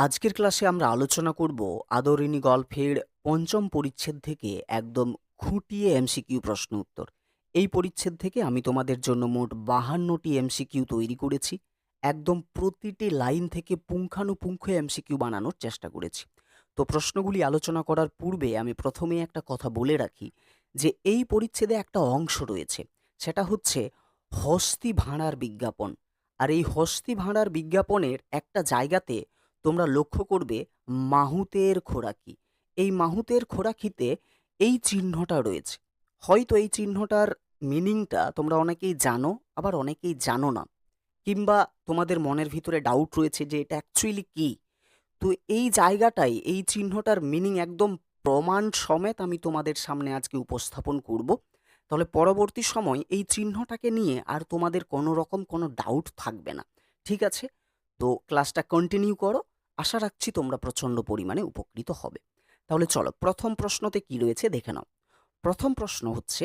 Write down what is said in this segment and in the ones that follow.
আজকের ক্লাসে আমরা আলোচনা করব আদরিণী গল্পের পঞ্চম পরিচ্ছেদ থেকে একদম খুঁটিয়ে এমসিকিউ প্রশ্ন উত্তর। এই পরিচ্ছেদ থেকে আমি তোমাদের জন্য মোট 52টি এমসিকিউ তৈরি করেছি। একদম প্রতিটি লাইন থেকে পুঙ্খানুপুঙ্খ এমসিকিউ বানানোর চেষ্টা করেছি। তো প্রশ্নগুলি আলোচনা করার পূর্বে আমি প্রথমেই একটা কথা বলে রাখি যে এই পরিচ্ছেদে একটা অংশ রয়েছে, সেটা হচ্ছে হস্তি ভাঁড়ার বিজ্ঞাপন। আর এই হস্তি ভাঁড়ার বিজ্ঞাপনের একটা জায়গাতে তোমরা লক্ষ্য করবে মাহুতের খোরাকি। এই মাহুতের খোরাকিতে এই চিহ্নটা রয়েছে। হয়তো এই চিহ্নটার মিনিংটা তোমরা অনেকেই জানো, আবার অনেকেই জানো না, কিংবা তোমাদের মনের ভিতরে ডাউট রয়েছে যে এটা অ্যাকচুয়ালি কী। তো এই জায়গাটাই, এই চিহ্নটার মিনিং একদম প্রমাণ সমেত আমি তোমাদের সামনে আজকে উপস্থাপন করব। তাহলে পরবর্তী সময় এই চিহ্নটাকে নিয়ে আর তোমাদের কোনো রকম কোনো ডাউট থাকবে না। ঠিক আছে? তো ক্লাসটা কন্টিনিউ করো। আশা রাখছি তোমরা প্রচণ্ড পরিমাণে উপকৃত হবে। তাহলে চলো, প্রথম প্রশ্নতে কি রয়েছে দেখে নাও। প্রথম প্রশ্ন হচ্ছে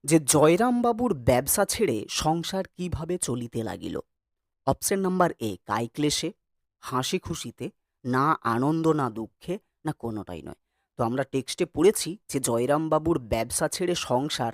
যে জয়রামবাবুর ব্যবসা ছেড়ে সংসার কিভাবে চলিতে লাগিল? অপশন নাম্বার এ কায়ক্লেশে, হাসি খুশিতে, না আনন্দ না দুঃখে, না কোনোটাই নয়। তো আমরা টেক্সটে পড়েছি যে জয়রামবাবুর ব্যবসা ছেড়ে সংসার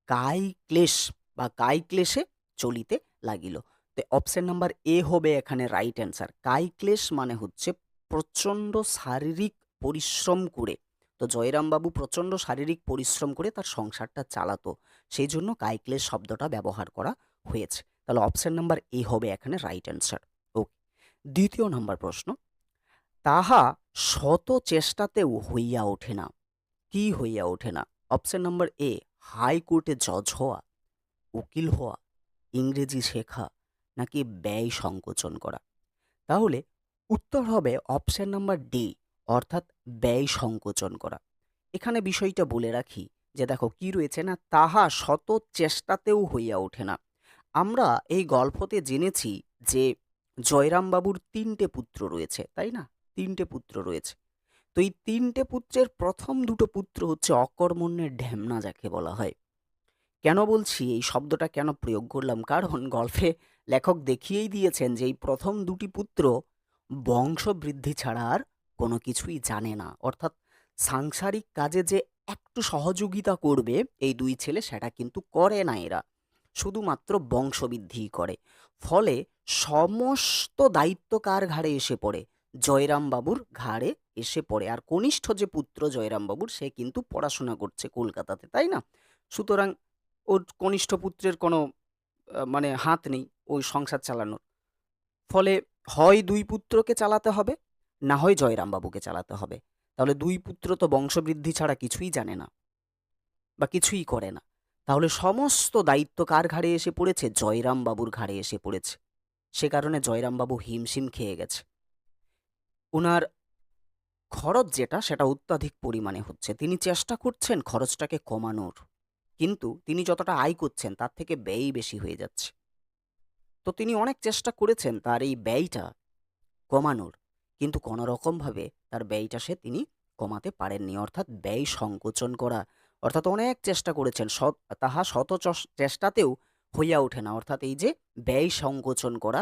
কায়ক্লেশ বা কায়ক্লেশে চলিতে লাগিল। তো অপশন নাম্বার এ হবে এখানে রাইট অ্যান্সার। কায়ক্লেশ মানে হচ্ছে প্রচণ্ড শারীরিক পরিশ্রম করে। তো জয়রামবাবু প্রচণ্ড শারীরিক পরিশ্রম করে তার সংসারটা চালাতো, সেই জন্য কায়ক্লেশ শব্দটা ব্যবহার করা হয়েছে। তাহলে অপশন নাম্বার এ হবে এখানে রাইট অ্যান্সার। ওকে। দ্বিতীয় নাম্বার প্রশ্ন, তাহা শত চেষ্টাতেও হইয়া ওঠে না। কি হইয়া ওঠে না? অপশন নাম্বার এ হাইকোর্টে জজ হওয়া, উকিল হওয়া, ইংরেজি শেখা, নাকি ব্যয় সংকোচন করা। তাহলে উত্তর হবে অপশন নাম্বার ডি, অর্থাৎ ব্যয় সংকোচন করা। এখানে বিষয়টা বলে রাখি যে দেখো কি রয়েছে না, তাহা শত চেষ্টাতেও হইয়া ওঠে না। আমরা এই গল্পতে জেনেছি যে জয়রামবাবুর ৩টে পুত্র রয়েছে, তাই না? ৩টে পুত্র রয়েছে। তো এই ৩টে পুত্রের প্রথম দুটো পুত্র হচ্ছে অকর্মণ্যের ঢ্যামনা, যাকে বলা হয়। কেন বলছি, এই শব্দটা কেন প্রয়োগ করলাম, কারণ গল্পে লেখক দেখিয়েই দিয়েছেন যে এই প্রথম দুটি পুত্র বংশবৃদ্ধি ছাড়া আর কোনো কিছুই জানে না। অর্থাৎ সাংসারিক কাজে যে একটু সহযোগিতা করবে এই দুই ছেলে, সেটা কিন্তু করে না এরা, শুধুমাত্র বংশবৃদ্ধিই করে। ফলে সমস্ত দায়িত্ব কার ঘাড়ে এসে পড়ে? জয়রামবাবুর ঘাড়ে এসে পড়ে। আর কনিষ্ঠ যে পুত্র জয়রামবাবুর, সে কিন্তু পড়াশোনা করছে কলকাতাতে, তাই না? সুতরাং ওর কনিষ্ঠ পুত্রের কোনো মানে হাত নেই ওই সংসার চালানোর। ফলে হয় দুই পুত্রকে চালাতে হবে, না হয় জয়রামবাবুকে চালাতে হবে। তাহলে দুই পুত্র তো বংশবৃদ্ধি ছাড়া কিছুই জানে না বা কিছুই করে না। তাহলে সমস্ত দায়িত্ব কার ঘাড়ে এসে পড়েছে? জয়রামবাবুর ঘাড়ে এসে পড়েছে। সে কারণে জয়রামবাবু হিমশিম খেয়ে গেছে। ওনার খরচ যেটা, সেটা অত্যাধিক পরিমাণে হচ্ছে। তিনি চেষ্টা করছেন খরচটাকে কমানোর, কিন্তু তিনি যতটা আয় করছেন তার থেকে ব্যয় বেশি হয়ে যাচ্ছে। তো তিনি অনেক চেষ্টা করেছেন তার এই ব্যয়টা কমানোর, কিন্তু কোনো রকমভাবে তার ব্যয়টা তিনি কমাতে পারেননি। অর্থাৎ ব্যয় সংকোচন করা, অর্থাৎ অনেক চেষ্টা করেছেন, তাহা শত চেষ্টাতেও হইয়া ওঠে না। অর্থাৎ এই যে ব্যয় সংকোচন করা,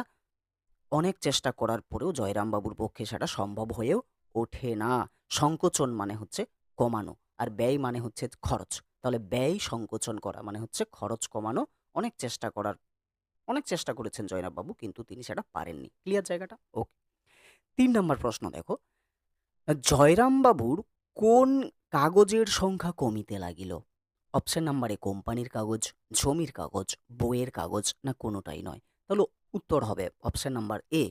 অনেক চেষ্টা করার পরেও জয়রামবাবুর পক্ষে সেটা সম্ভব হয়েও ওঠে না। সংকোচন মানে হচ্ছে কমানো, আর ব্যয় মানে হচ্ছে খরচ। তাহলে ব্যয় সংকোচন করা মানে হচ্ছে খরচ কমানো। অনেক চেষ্টা করার অনেক চেষ্টা করেছেন জয়রামবাবু, কিন্তু তিনি সেটা পারেননি। ক্লিয়ার জায়গাটা? ওকে। ৩ নম্বর প্রশ্ন দেখো, জয়রামবাবুর কোন কাগজের সংখ্যা কমিতে লাগিল? অপশন নাম্বার এ কোম্পানির কাগজ, জমির কাগজ, বইয়ের কাগজ, না কোনোটাই নয়। তাহলে উত্তর হবে অপশন নাম্বার এ,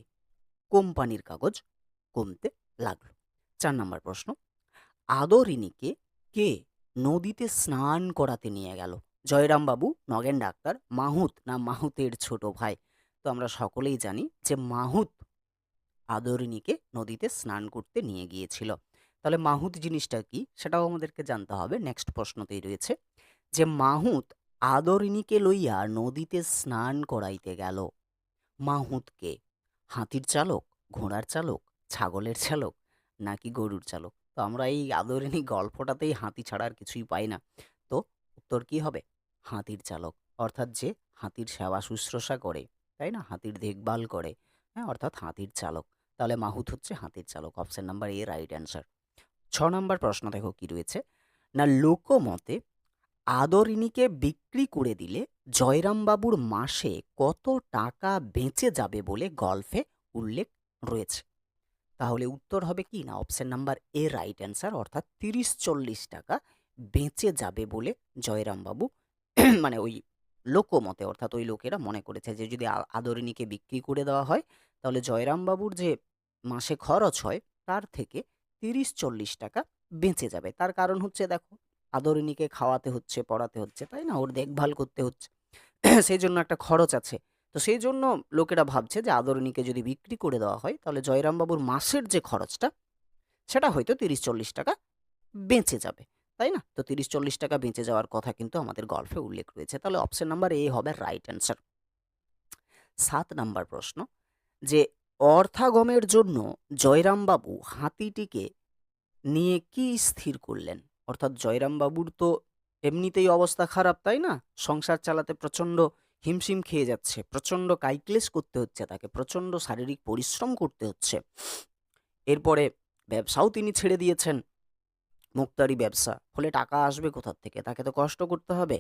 কোম্পানির কাগজ কমতে লাগলো। ৪ নম্বর প্রশ্ন, আদরিণীকে কে নদীতে স্নান করাতে নিয়ে গেল? জয়রামবাবু, নগেন ডাক্তার, মাহুত, না মাহুতের ছোট ভাই? তো আমরা সকলেই জানি যে মাহুত আদরিণীকে নদীতে স্নান করতে নিয়ে গিয়েছিল। তাহলে মাহুত জিনিসটা কি সেটাও আমাদেরকে জানতে হবে। নেক্সট প্রশ্নতেই রয়েছে যে মাহুত আদরিণীকে লইয়া নদীতে স্নান করাইতে গেল। মাহুত কে? হাতির চালক, ঘোড়ার চালক, ছাগলের চালক, নাকি গরুর চালক? তো আমরা এই আদরিণী গল্পটাতেই হাতি ছাড়া আর কিছুই পাই না। তো উত্তর কি হবে? হাতির চালক, অর্থাৎ যে হাতির সেবা শুশ্রূষা করে, তাই না? হাতির দেখভাল করে, হ্যাঁ, অর্থাৎ হাতির চালক। তাহলে মাহুত হচ্ছে হাতির চালক। Option number A right answer. 6 নম্বর প্রশ্ন দেখো কি রয়েছে, না লোকমতে আদরিনীকে বিক্রি করে দিলে জয়রামবাবুর মাসে কত টাকা বেঁচে যাবে বলে গল্পে উল্লেখ রয়েছে। তাহলে উত্তর হবে কি, না option number A right answer, অর্থাৎ 30-40 টাকা বেঁচে যাবে বলে জয়রামবাবু মানে ওই লোকমতে, অর্থাৎ ওই লোকেরা মনে করেছে যে যদি আদরিনীকে বিক্রি করে দেওয়া হয় তাহলে জয়রামবাবুর যে মাসে খরচ হয় তার থেকে 30-40 টাকা বেঁচে যাবে। তার কারণ হচ্ছে দেখো, আদরিনীকে খাওয়াতে হচ্ছে, পড়াতে হচ্ছে, তাই না, ওর দেখভাল করতে হচ্ছে, সেই জন্য একটা খরচ আছে। তো সেই জন্য লোকেরা ভাবছে যে আদরিনীকে যদি বিক্রি করে দেওয়া হয় তাহলে জয়রামবাবুর মাসের যে খরচটা সেটা হয়তো 30-40 টাকা বেঁচে যাবে, তাই না? তো 30-40 টাকা বেঁচে যাওয়ার কথা কিন্তু আমাদের গল্পে উল্লেখ রয়েছে। তাহলে অপশন নাম্বার এ হবে রাইট অ্যান্সার। 7 নম্বর প্রশ্ন, যে অর্থাগমের জন্য জয়রামবাবু হাতিটিকে নিয়ে কি স্থির করলেন? অর্থাৎ জয়রামবাবুর তো এমনিতেই অবস্থা খারাপ, তাই না? সংসার চালাতে প্রচণ্ড হিমশিম খেয়ে যাচ্ছে, প্রচণ্ড কাইক্লেশ করতে হচ্ছে তাকে, প্রচণ্ড শারীরিক পরিশ্রম করতে হচ্ছে। এরপরে ব্যবসাও তিনি ছেড়ে দিয়েছেন, মুক্তারি ব্যবসা, ফলে টাকা আসবে কোথার থেকে? তাকে তো কষ্ট করতে হবে।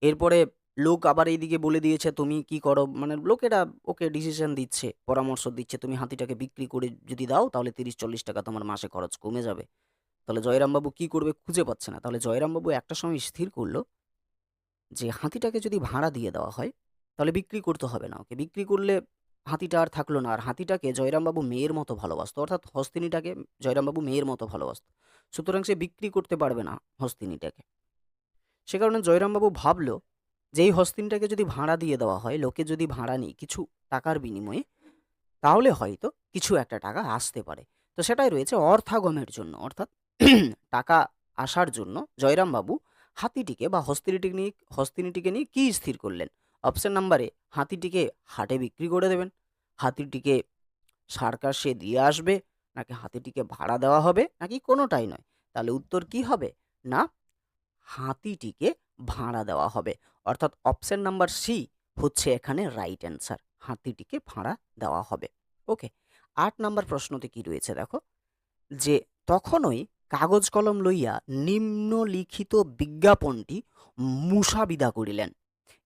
এরপরে লোক আবার এইদিকে বলে দিয়েছে তুমি কি করো, মানে লোকেরা ওকে ডিসিশন দিচ্ছে, পরামর্শ দিচ্ছে, তুমি হাতিটাকে বিক্রি করে যদি দাও তাহলে 30-40 টাকা তোমার মাসে খরচ কমে যাবে। তাহলে জয়রামবাবু কি করবে খুঁজে পাচ্ছে না। তাহলে জয়রামবাবু একটা সময় স্থির করলো যে হাতিটাকে যদি ভাড়া দিয়ে দেওয়া হয় তাহলে বিক্রি করতে হবে না ওকে, বিক্রি করলে হাতিটা আর থাকলো না। আর হাতিটাকে জয়রামবাবু মেয়ের মতো ভালোবাসতো, অর্থাৎ হস্তিনীটাকে জয়রামবাবু মেয়ের মতো ভালোবাসতো, সুতরাং সে বিক্রি করতে পারবে না হস্তিনীটাকে। সে কারণে জয়রামবাবু ভাবলো যে এই হস্তিনীটাকে যদি ভাড়া দিয়ে দেওয়া হয়, লোকে যদি ভাড়া নিই কিছু টাকার বিনিময়ে, তাহলে হয়তো কিছু একটা টাকা আসতে পারে। তো সেটাই রয়েছে অর্থাগমের জন্য, অর্থাৎ টাকা আসার জন্য জয়রামবাবু হাতিটিকে বা হস্তিনীটিকে নিয়ে কি স্থির করলেন? অপশন নাম্বারে হাতিটিকে হাটে বিক্রি করে দেবেন, হাতিটিকে সার্কাসে দিয়ে আসবে, নাকি হাতিটিকে ভাড়া দেওয়া হবে, নাকি কোনোটাই নয়। তাহলে উত্তর কি হবে, না হাতিটিকে ভাড়া দেওয়া হবে, অর্থাৎ অপশন নাম্বার সি হচ্ছে এখানে রাইট অ্যান্সার, হাতিটিকে ভাড়া দেওয়া হবে। ওকে। 8 নম্বর প্রশ্নতে কি রয়েছে দেখো, যে তখনই কাগজ কলম লইয়া নিম্নলিখিত বিজ্ঞাপনটি মূষাবিদা করিলেন।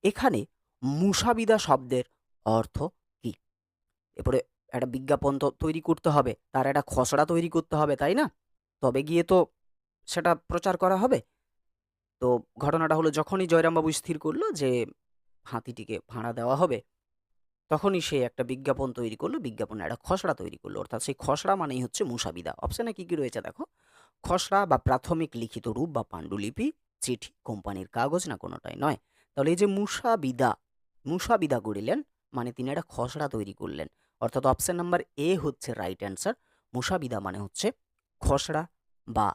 এখানে মূষাবিদা শব্দের অর্থ কি? এরপরে একটা বিজ্ঞাপন তো তৈরি করতে হবে, তার একটা খসড়া তৈরি করতে হবে, তাই না? তবে গিয়ে তো সেটা প্রচার করা হবে। তো ঘটনাটা হলো, যখনই জয়রামবাবু স্থির করলো যে হাতিটিকে ভাড়া দেওয়া হবে, তখনই সে একটা বিজ্ঞাপন তৈরি করলো, বিজ্ঞাপনের একটা খসড়া তৈরি করলো, অর্থাৎ সেই খসড়া মানেই হচ্ছে মূষাবিদা। অপশানে কি কি রয়েছে দেখো, খসড়া বা প্রাথমিক লিখিত রূপ বা পাণ্ডুলিপি, চিঠি, কোম্পানির কাগজ, না কোনোটাই নয়। তাহলে এই যে মূষাবিদা, মূষাবিদা করিলেন মানে তিনি একটা খসড়া তৈরি করলেন, অর্থাৎ অপশন নাম্বার এ হচ্ছে রাইট অ্যান্সার। মূষাবিদা মানে হচ্ছে খসড়া বা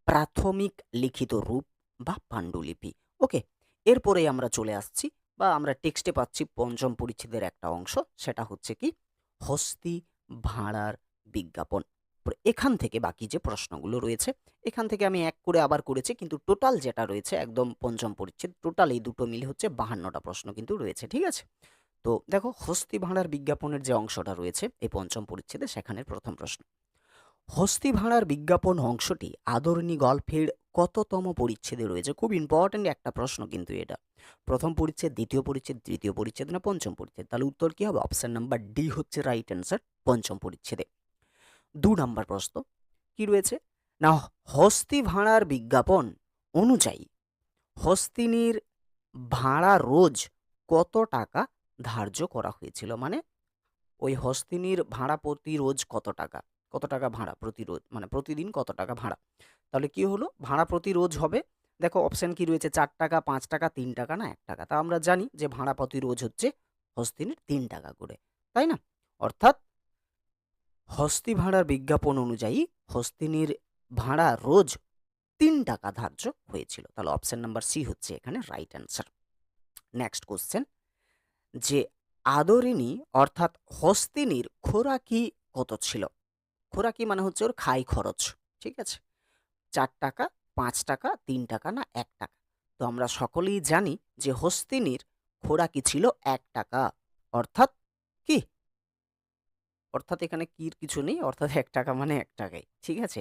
প্রাথমিক লিখিত রূপ বা পাণ্ডুলিপি। ওকে। এরপরে আমরা চলে আসছি বা আমরা টেক্সটে পাচ্ছি পঞ্চম পরিচ্ছেদের একটা অংশ, সেটা হচ্ছে কি হস্তি ভাড়ার বিজ্ঞাপন। এখান থেকে বাকি যে প্রশ্নগুলো রয়েছে, এখান থেকে আমি এক করে আবার করেছি, কিন্তু টোটাল যেটা রয়েছে একদম পঞ্চম পরিচ্ছেদ, টোটাল এই দুটো মিলে হচ্ছে 52টা প্রশ্ন কিন্তু রয়েছে, ঠিক আছে? তো দেখো, হস্তি ভাড়ার বিজ্ঞাপনের যে অংশটা রয়েছে এই পঞ্চম পরিচ্ছেদে, সেখানের প্রথম প্রশ্ন, হস্তি ভাড়ার বিজ্ঞাপন অংশটি আদরিণী গল্পের কততম পরিচ্ছেদে রয়েছে? খুব ইম্পর্টেন্ট একটা প্রশ্ন কিন্তু এটা। প্রথম পরিচ্ছেদ, দ্বিতীয় পরিচ্ছেদ, তৃতীয় পরিচ্ছেদ, না পঞ্চম পরিচ্ছেদ? তাহলে উত্তর কি হবে? অপশন নাম্বার ডি হচ্ছে রাইট অ্যান্সার, পঞ্চম পরিচ্ছেদে। 2 নম্বর প্রশ্ন কি রয়েছে, না হস্তি ভাড়ার বিজ্ঞাপন অনুযায়ী হস্তিনীর ভাড়া রোজ কত টাকা ধার্য করা হয়েছিল? মানে ওই হস্তিনীর ভাড়া প্রতি রোজ কত টাকা, কত টাকা ভাড়া প্রতি রোজ, মানে প্রতিদিন কত টাকা ভাড়া। তাহলে কি হলো, ভাড়া প্রতি রোজ হবে, দেখো অপশন কি রয়েছে, 4 টাকা, 5 টাকা, 3 টাকা, না 1 টাকা। তা আমরা জানি যে ভাড়া প্রতি রোজ হচ্ছে হস্তিনীর 3 টাকা করে, তাই না? অর্থাৎ হস্তি ভাড়ার বিজ্ঞাপন অনুযায়ী হস্তিনীর ভাড়া রোজ 3 টাকা ধার্য হয়েছিল। তাহলে অপশন নাম্বার সি হচ্ছে এখানে রাইট অ্যান্সার। নেক্সট কোশ্চেন, যে আদরিণী অর্থাৎ হস্তিনীর খোরাকি কত ছিল? খোরাকি মানে হচ্ছে ওর খাই খরচ, ঠিক আছে? 4 টাকা, 5 টাকা, 3 টাকা, না 1 টাকা? তো আমরা সকলেই জানি যে হস্তিনীর খোরাকি ছিল 1 টাকা, অর্থাৎ কি অর্থাৎ এখানে কির কিছু নেই, অর্থাৎ ১ টাকা মানে ১ টাকাই। ঠিক আছে?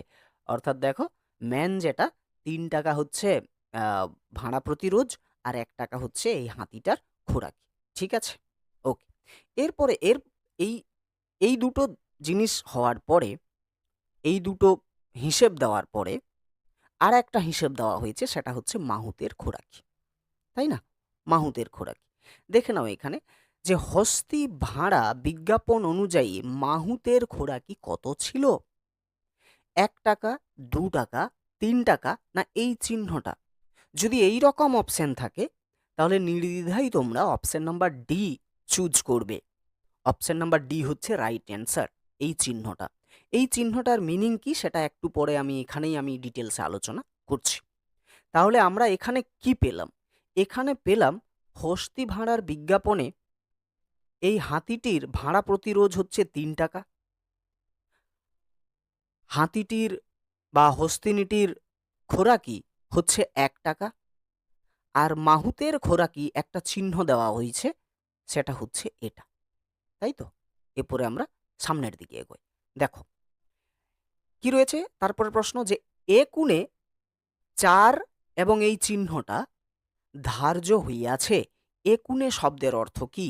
অর্থাৎ দেখো ম্যান যেটা ৩ টাকা হচ্ছে আ ভাড়া প্রতি রোজ আর ১ টাকা হচ্ছে এই হাতিটার খোরাকি। ঠিক আছে? ওকে। এরপরে এই এই দুটো জিনিস হওয়ার পরে, এই দুটো হিসেব দেওয়ার পরে আরেকটা হিসেব দেওয়া হয়েছে, সেটা হচ্ছে মাহুতের খোরাকি। তাই না? মাহুতের খোরাকি। দেখে নাও এখানে যে হস্তি ভাড়া বিজ্ঞাপন অনুযায়ী মাহুতের খোরাকি কত ছিল? ১ টাকা, ২ টাকা, ৩ টাকা না এই চিহ্নটা? যদি এই রকম অপশন থাকে তাহলে নির্দ্বিধায় তোমরা অপশন নাম্বার ডি চুজ করবে। অপশন নাম্বার ডি হচ্ছে রাইট অ্যান্সার। এই চিহ্নটা, এই চিহ্নটার মিনিং কি সেটা একটু পরে আমি ডিটেলসে আলোচনা করছি। তাহলে আমরা এখানে কি পেলাম? এখানে পেলাম হস্তি ভাড়ার বিজ্ঞাপনে এই হাতিটির ভাড়া প্রতি রোজ হচ্ছে ৩ টাকা। হাতিটির বা হস্তিনীটির খোরাকি হচ্ছে ১ টাকা। আর মাহুতের খোরাকি একটা চিহ্ন দেওয়া হয়েছে, সেটা হচ্ছে এটা। তাই তো? এরপরে আমরা সামনের দিকে এগোই। দেখো কি রয়েছে তারপরে প্রশ্ন, যে এ কোণে ৪ এবং এই চিহ্নটা ধার্য হইয়াছে। এ কোণে শব্দের অর্থ কি?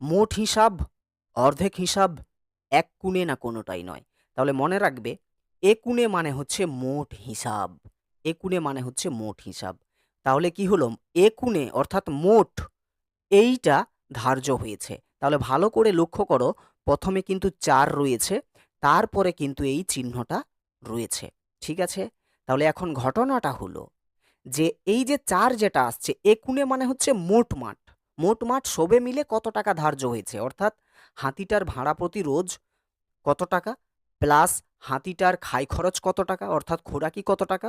মোট হিসাব, অর্ধেক হিসাব, এক কোণে না কোনোটাই নয়? তাহলে মনে রাখবে এ কোণে মানে হচ্ছে মোট হিসাব। এ কোণে মানে হচ্ছে মোট হিসাব। তাহলে কি হলো? এ কোণে অর্থাৎ মোট এইটা ধার্য হয়েছে। তাহলে ভালো করে লক্ষ্য করো, প্রথমে কিন্তু ৪ রয়েছে, তারপরে কিন্তু এই চিহ্নটা রয়েছে। ঠিক আছে? তাহলে এখন ঘটনাটা হলো যে এই যে ৪ যেটা আসছে এ কোণে মানে হচ্ছে মোট মাঠ। মোট মাঠ সবে মিলে কত টাকা ধার্য হয়েছে, অর্থাৎ হাতিটার ভাড়া প্রতি রোজ কত টাকা, প্লাস হাতিটার খাই খরচ কত টাকা অর্থাৎ খোরাকি কত টাকা,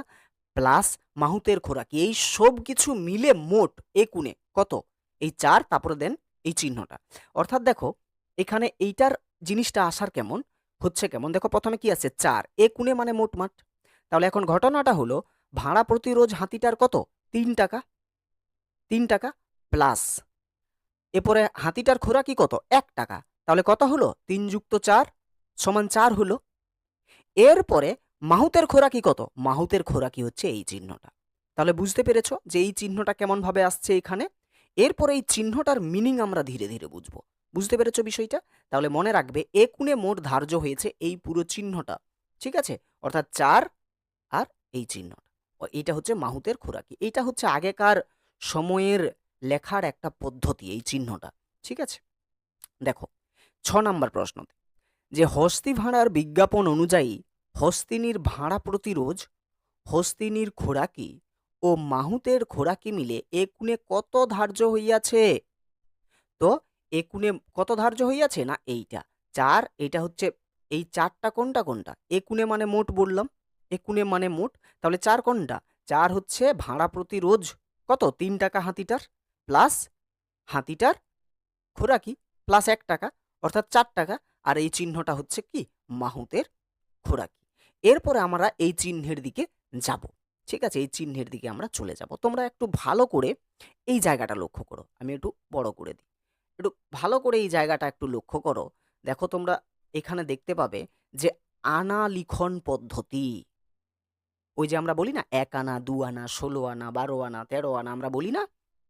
প্লাস মাহুতের খোরাকি, এই সব কিছু মিলে মোট এ কোণে কত? এই ৪, তারপরে দেন এই চিহ্নটা। অর্থাৎ দেখো এখানে এইটার জিনিসটা আসার কেমন হচ্ছে, কেমন দেখো প্রথমে কি আছে ৪, এ কোণে মানে মোট মাঠ। তাহলে এখন ঘটনাটা হলো ভাড়া প্রতি রোজ হাতিটার কত? ৩ টাকা। ৩ টাকা প্লাস এরপরে হাতিটার খোরাকি কত? ১ টাকা। তাহলে কত হলো? ৩ যুক্ত ৪ সমান ৪ হলো। এরপরে মাহুতের খোরাকি কত? মাহুতের খোরাকি হচ্ছে এই চিহ্নটা। তাহলে বুঝতে পেরেছো যে এই চিহ্নটা কেমন ভাবে আসছে এখানে? এরপরে এই চিহ্নটার মিনিং আমরা ধীরে ধীরে বুঝবো। বুঝতে পেরেছো বিষয়টা? তাহলে মনে রাখবে এ কোণে মোট ধার্য হয়েছে এই পুরো চিহ্নটা। ঠিক আছে? অর্থাৎ ৪ আর এই চিহ্নটা। এইটা হচ্ছে মাহুতের খোরাকি। এইটা হচ্ছে আগেকার সময়ের লেখার একটা পদ্ধতি, এই চিহ্নটা। ঠিক আছে? দেখো ৬ নাম্বার প্রশ্নতে, যে হস্তি ভাড়ার বিজ্ঞাপন অনুযায়ী হস্তিনীর ভাড়া প্রতি রোজ হস্তিনীর খোরাকি ও মাহুতের খোরাকি মিলে এ কোণে কত ধার্য হইয়াছে? তো এ কোণে কত ধার্য হইয়াছে? না এইটা ৪, এটা হচ্ছে এই ৪টা কোনটা কোনটা? এ কোণে মানে মোট বললাম, এ কোণে মানে মোট। তাহলে ৪ কোনটা? ৪ হচ্ছে ভাড়া প্রতি রোজ কত? ৩ টাকা হাতিটার, প্লাস হাতিটার খোরাকি প্লাস ১ টাকা অর্থাৎ ৪ টাকা। আর এই চিহ্নটা হচ্ছে কি? মাহুতের খোরাকি। এরপরে আমরা এই চিহ্নের দিকে যাব। ঠিক আছে? এই চিহ্নের দিকে আমরা চলে যাব। তোমরা একটু ভালো করে এই জায়গাটা লক্ষ্য করো। আমি একটু বড় করে দিই। একটু ভালো করে এই জায়গাটা একটু লক্ষ্য করো। দেখো তোমরা এখানে দেখতে পাবে যে আনা লিখন পদ্ধতি। ওই যে আমরা বলি না ১ আনা, ২ আনা, ১৬ আনা, ১২ আনা, ১৩ আনা আমরা বলি না?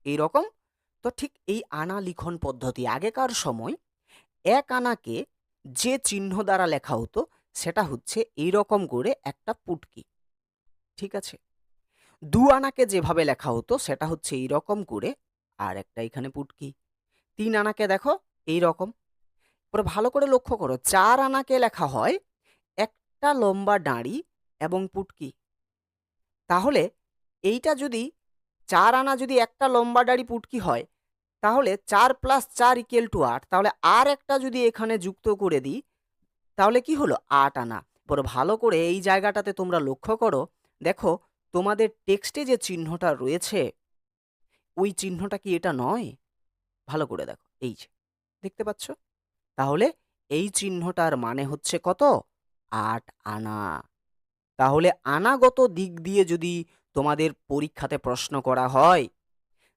এইরকম। তো ঠিক এই আনা লিখন পদ্ধতি আগেকার সময় ১ আনাকে যে চিহ্ন দ্বারা লেখা হতো সেটা হচ্ছে এইরকম করে একটা পুটকি। ঠিক আছে? ২ আনাকে যেভাবে লেখা হতো সেটা হচ্ছে এইরকম করে আর একটা এখানে পুটকি। ৩ আনাকে দেখো এইরকম। এবার ভালো করে লক্ষ্য করো ৪ আনাকে লেখা হয় একটা লম্বা দাঁড়ি এবং পুটকি। তাহলে এইটা যদি ৪ আনা যদি একটা লম্বা দাঁড়ি পুটকি হয়, তাহলে ৪ + ৪ = ৮। তাহলে আর একটা যদি এখানে যুক্ত করে দিই তাহলে কি হলো? ৮ আনা। এবার ভালো করে এই জায়গাটাতে তোমরা লক্ষ্য করো। দেখো তোমাদের টেক্সটে যে চিহ্নটা রয়েছে ওই চিহ্নটা কি এটা নয়? ভালো করে দেখো। এই যে দেখতে পাচ্ছ? তাহলে এই চিহ্নটার মানে হচ্ছে কত? ৮ আনা। তাহলে আনাগত দিক দিয়ে যদি তোমাদের পরীক্ষাতে প্রশ্ন করা হয়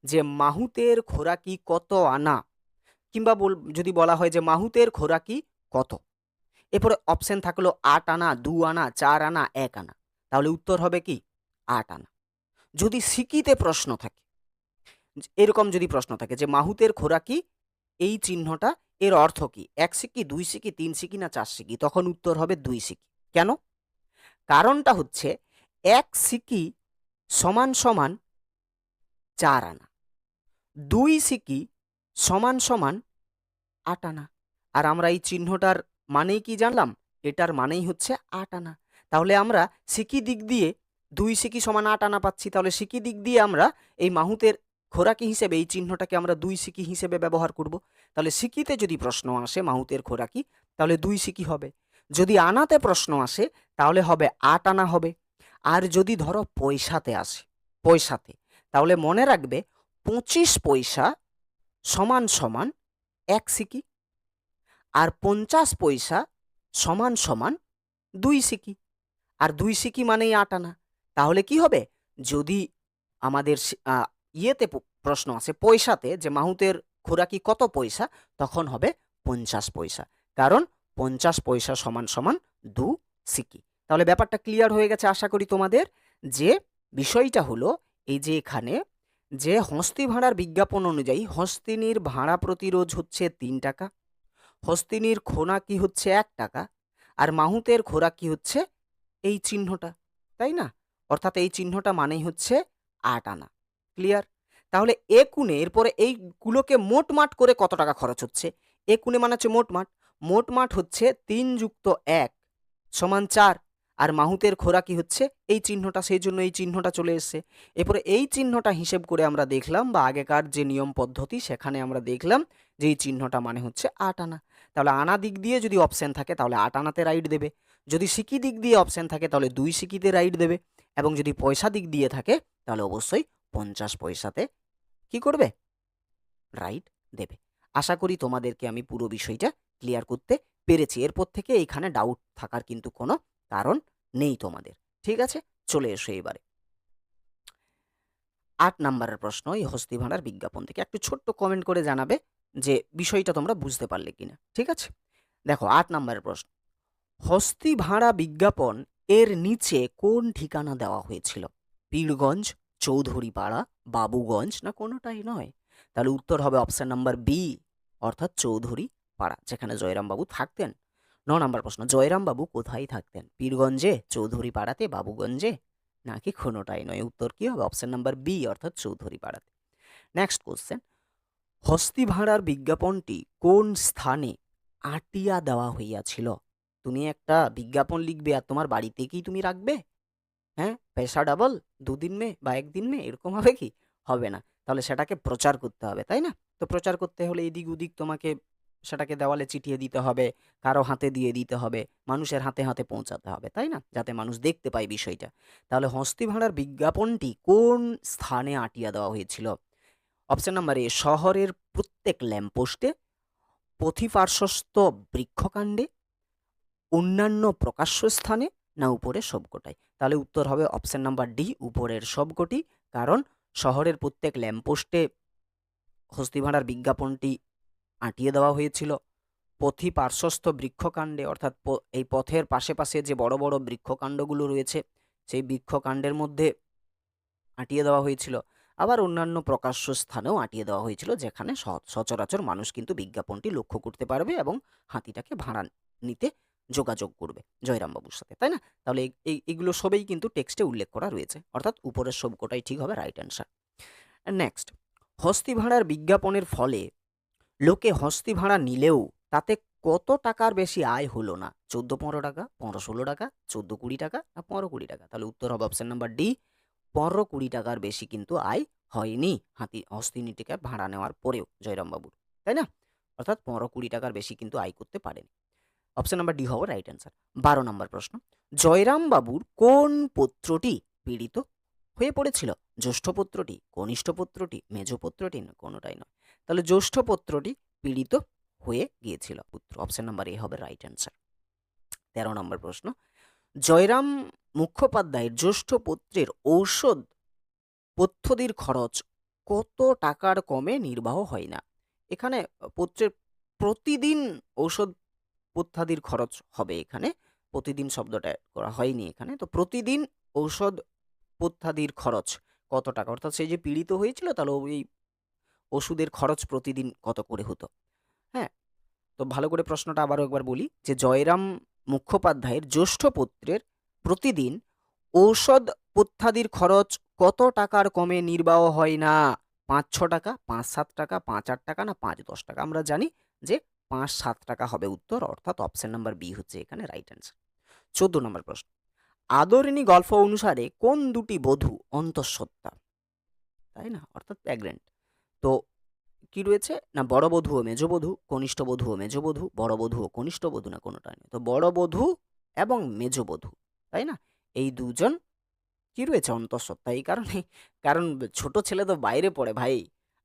যে মাহুতের খোরাকি কত আনা, কিংবা যদি বলা হয় যে মাহুতের খোরাকি কত, এরপরে অপশন থাকলো 8 আনা, 2 আনা, 4 আনা, 1 আনা, তাহলে উত্তর হবে কি 8 আনা। যদি সিকিতে প্রশ্ন থাকে, এরকম যদি প্রশ্ন থাকে যে মাহুতের খোরাকি এই চিহ্নটা, এর অর্থ কি, 1 সিকি, 2 সিকি, 3 সিকি না 4 সিকি, তখন উত্তর হবে 2 সিকি। কেন? কারণটা হচ্ছে 1 সিকি সমান সমান 4 আনা, 2 সিকি সমান সমান 8 আনা। আর আমরা এই চিহ্নটার মানেই কি জানলাম, এটার মানেই হচ্ছে 8 আনা। তাহলে আমরা সিকি দিক দিয়ে 2 সিকি সমান 8 আনা পাচ্ছি, তাহলে সিকি দিক দিয়ে আমরা এই মাহুতের খোরাকি হিসেবে এই চিহ্নটাকে আমরা 2 সিকি হিসেবে ব্যবহার করব। তাহলে সিকিতে যদি প্রশ্ন আসে মাহুতের খোরাকি, তাহলে 2 সিকি হবে। যদি আনাতে প্রশ্ন আসে তাহলে হবে 8 আনা হবে। আর যদি ধরো পয়সাতে আসে, পয়সাতে, তাহলে মনে রাখবে 25 পয়সা সমান সমান 1 সিকি, আর 50 পয়সা সমান সমান 2 সিকি, আর 2 সিকি মানেই 8 আনা। তাহলে কি হবে, যদি আমাদের ইয়েতে প্রশ্ন আসে পয়সাতে যে মাহুতের খোরাকি কত পয়সা, তখন হবে 50 পয়সা, কারণ 50 পয়সা সমান সমান 2 সিকি। তাহলে ব্যাপারটা ক্লিয়ার হয়ে গেছে আশা করি তোমাদের। যে বিষয়টা হলো এই যে এখানে যে হস্তি ভাড়ার বিজ্ঞাপন অনুযায়ী হস্তিনীর ভাড়া প্রতিরোধ হচ্ছে 3 টাকা, হস্তিনীর খোরাকি হচ্ছে 1 টাকা, আর মাহুতের খোরাকি হচ্ছে এই চিহ্নটা, তাই না? অর্থাৎ এই চিহ্নটা মানেই হচ্ছে 8 আনা। ক্লিয়ার? তাহলে এ কুনে এরপরে এইগুলোকে মোটমাট করে কত টাকা খরচ হচ্ছে, এ কুনে মানে হচ্ছে মোটমাট, মোটমাট হচ্ছে 3 যুক্ত 1 সমান 4, আর মাহুতের খোরাকি হচ্ছে এই চিহ্নটা, সেই জন্য এই চিহ্নটা চলে এসছে। এরপরে এই চিহ্নটা হিসেব করে আমরা দেখলাম, বা আগেকার যে নিয়ম পদ্ধতি সেখানে আমরা দেখলাম যে এই চিহ্নটা মানে হচ্ছে 8 আনা। তাহলে আনা দিক দিয়ে যদি অপশন থাকে তাহলে 8 আনাতে রাইট দেবে, যদি সিকি দিক দিয়ে অপশন থাকে তাহলে 2 সিকিতে রাইট দেবে, এবং যদি পয়সা দিক দিয়ে থাকে তাহলে অবশ্যই 50 পয়সাতে কি করবে, রাইট দেবে। আশা করি তোমাদেরকে আমি পুরো বিষয়টা ক্লিয়ার করতে পেরেছি। এরপর থেকে এখানে ডাউট থাকার কিন্তু কোনো কারণ নেই তোমাদের। ঠিক আছে, চলে এসো এবারে 8 নাম্বারের প্রশ্ন। এই হস্তি ভাড়ার বিজ্ঞাপন থেকে একটু ছোট্ট কমেন্ট করে জানাবে যে বিষয়টা তোমরা বুঝতে পারলে কিনা। ঠিক আছে, দেখো 8 নাম্বারের প্রশ্ন, হস্তি ভাড়া বিজ্ঞাপন এর নিচে কোন ঠিকানা দেওয়া হয়েছিল, পীরগঞ্জ, চৌধুরীপাড়া, বাবুগঞ্জ না কোনোটাই নয়? তাহলে উত্তর হবে অপশন নাম্বার বি, অর্থাৎ চৌধুরী পাড়া, যেখানে জয়রামবাবু থাকতেন। 9 নাম্বার প্রশ্ন, জয়রামবাবু কোথায় থাকতেন, পীরগঞ্জে, চৌধুরী পাড়াতে, বাবুগঞ্জে নাকি কোনোটাই নয়? উত্তর কি হবে, অপশন নাম্বার বি, অর্থাৎ চৌধুরী পাড়াতে। নেক্সট কোশ্চেন, হস্তি ভাড়ার বিজ্ঞাপনটি কোন স্থানে আটিয়া দেওয়া হইয়াছিল? তুমি একটা বিজ্ঞাপন লিখবে আর তোমার বাড়িতে কি তুমি রাখবে? হ্যাঁ, পয়সা ডাবল 2 দিন মে বা 1 দিন মে, এরকম হবে কি? হবে না। তাহলে সেটাকে প্রচার করতে হবে, তাই না? তো প্রচার করতে হলে এদিক ওদিক তোমাকে সেটাকে দেওয়ালে চিটিয়ে দিতে হবে, কারো হাতে দিয়ে দিতে হবে, মানুষের হাতে হাতে পৌঁছাতে হবে, তাই না? যাতে মানুষ দেখতে পায় বিষয়টা। তাহলে হস্তি ভাড়ার বিজ্ঞাপনটি কোন স্থানে আটিয়া দেওয়া হয়েছিল? অপশন নাম্বার এ, শহরের প্রত্যেক ল্যাম্পপোস্টে, পথিপার্শ্বস্থ বৃক্ষকাণ্ডে, অন্যান্য প্রকাশ্য স্থানে, না উপরের সবকটাই? তাহলে উত্তর হবে অপশন নাম্বার ডি, উপরের সবকটি। কারণ শহরের প্রত্যেক ল্যাম্পপোস্টে হস্তি ভাড়ার বিজ্ঞাপনটি আঁটিয়ে দেওয়া হয়েছিল, পথি পার্শ্বস্থ বৃক্ষকাণ্ডে, অর্থাৎ এই পথের পাশে পাশে যে বড় বড় বৃক্ষকাণ্ডগুলো রয়েছে সেই বৃক্ষকাণ্ডের মধ্যে আঁটিয়ে দেওয়া হয়েছিল, আবার অন্যান্য প্রকাশ্য স্থানেও আঁটিয়ে দেওয়া হয়েছিল, যেখানে সচরাচর মানুষ কিন্তু বিজ্ঞাপনটি লক্ষ্য করতে পারবে এবং হাতিটাকে ভাড়া নিতে যোগাযোগ করবে জয়রামবাবুর সাথে, তাই না? তাহলে এইগুলো সবই কিন্তু টেক্সটে উল্লেখ করা রয়েছে, অর্থাৎ উপরের সবকটাই ঠিক হবে, রাইট অ্যান্সার। নেক্সট, হস্তি ভাড়ার বিজ্ঞাপনের ফলে লোকে হস্তি ভাড়া নিলেও তাতে কত টাকার বেশি আয় হলো না? 14-15 টাকা, 15-16 টাকা, 14-20 টাকা না 15-20 টাকা? তাহলে উত্তর হবে অপশন নাম্বার ডি, 15-20 টাকার বেশি কিন্তু আয় হয়নি হস্তিনীটিকে ভাড়া নেওয়ার পরেও জয়রামবাবুর, তাই না? অর্থাৎ 15-20 টাকার বেশি কিন্তু আয় করতে পারেনি। অপশন নাম্বার ডি হবে রাইট অ্যান্সার। 12 নম্বর প্রশ্ন, জয়রামবাবুর কোন পুত্রটি পীড়িত হয়ে পড়েছিল? জ্যেষ্ঠ পুত্রটি, কনিষ্ঠ পুত্রটি, মেজ পুত্রটি, না কোনোটাই নয়? তাহলে জ্যেষ্ঠ পুত্রটি পীড়িত হয়ে গিয়েছিল পুত্র, অপশন নাম্বার এ হবে রাইট অ্যান্সার। 13 নম্বর প্রশ্ন, জয়রাম মুখোপাধ্যায়ের জ্যেষ্ঠ পুত্রের ঔষধ পথ্যদির খরচ কত টাকার কমে নির্বাহ হয় না? এখানে পত্রের প্রতিদিন ঔষধ পথ্যাদির খরচ হবে এখানে। প্রতিদিন শব্দটা করা হয়নি এখানে। তো প্রতিদিন ঔষধ পথ্যাদির খরচ কত টাকা? অর্থাৎ সে যে পীড়িত হয়েছিল তাহলে ওই ওষুধের খরচ প্রতিদিন কত করে হতো? হ্যাঁ? তো ভালো করে প্রশ্নটা আবারও একবার বলি যে জয়রাম মুখোপাধ্যায়ের জ্যৈষ্ঠ পুত্রের প্রতিদিন ঔষধ পথ্যাদির খরচ কত টাকার কমে নির্বাহ হয় না? ৫-৬ টাকা, ৫-৭ টাকা, ৫-৮ টাকা না ৫-১০ টাকা? আমরা জানি যে ৫-৭ টাকা হবে উত্তর, অর্থাৎ অপশন নাম্বার বি হচ্ছে এখানে রাইট অ্যান্সার। ১৪ নম্বর প্রশ্ন, আদরিণী গল্প অনুসারে কোন দুটি বধূ অন্তঃসত্ত্বা? তাই না, অর্থাৎ প্রেগনেন্ট। তো কি রয়েছে না, বড় বধূ ও মেজ বধূ, কনিষ্ঠ বধূ ও মেজ বধূ, বড় বধূ ও কনিষ্ঠ বধূ না কোনোটাই নয়। তো বড় বধূ এবং মেজ বধূ, তাই না, এই দুজন কি রয়েছে অন্তঃসত্ত্বা। এই কারণে, কারণ ছোট ছেলে তো বাইরে পড়ে ভাই,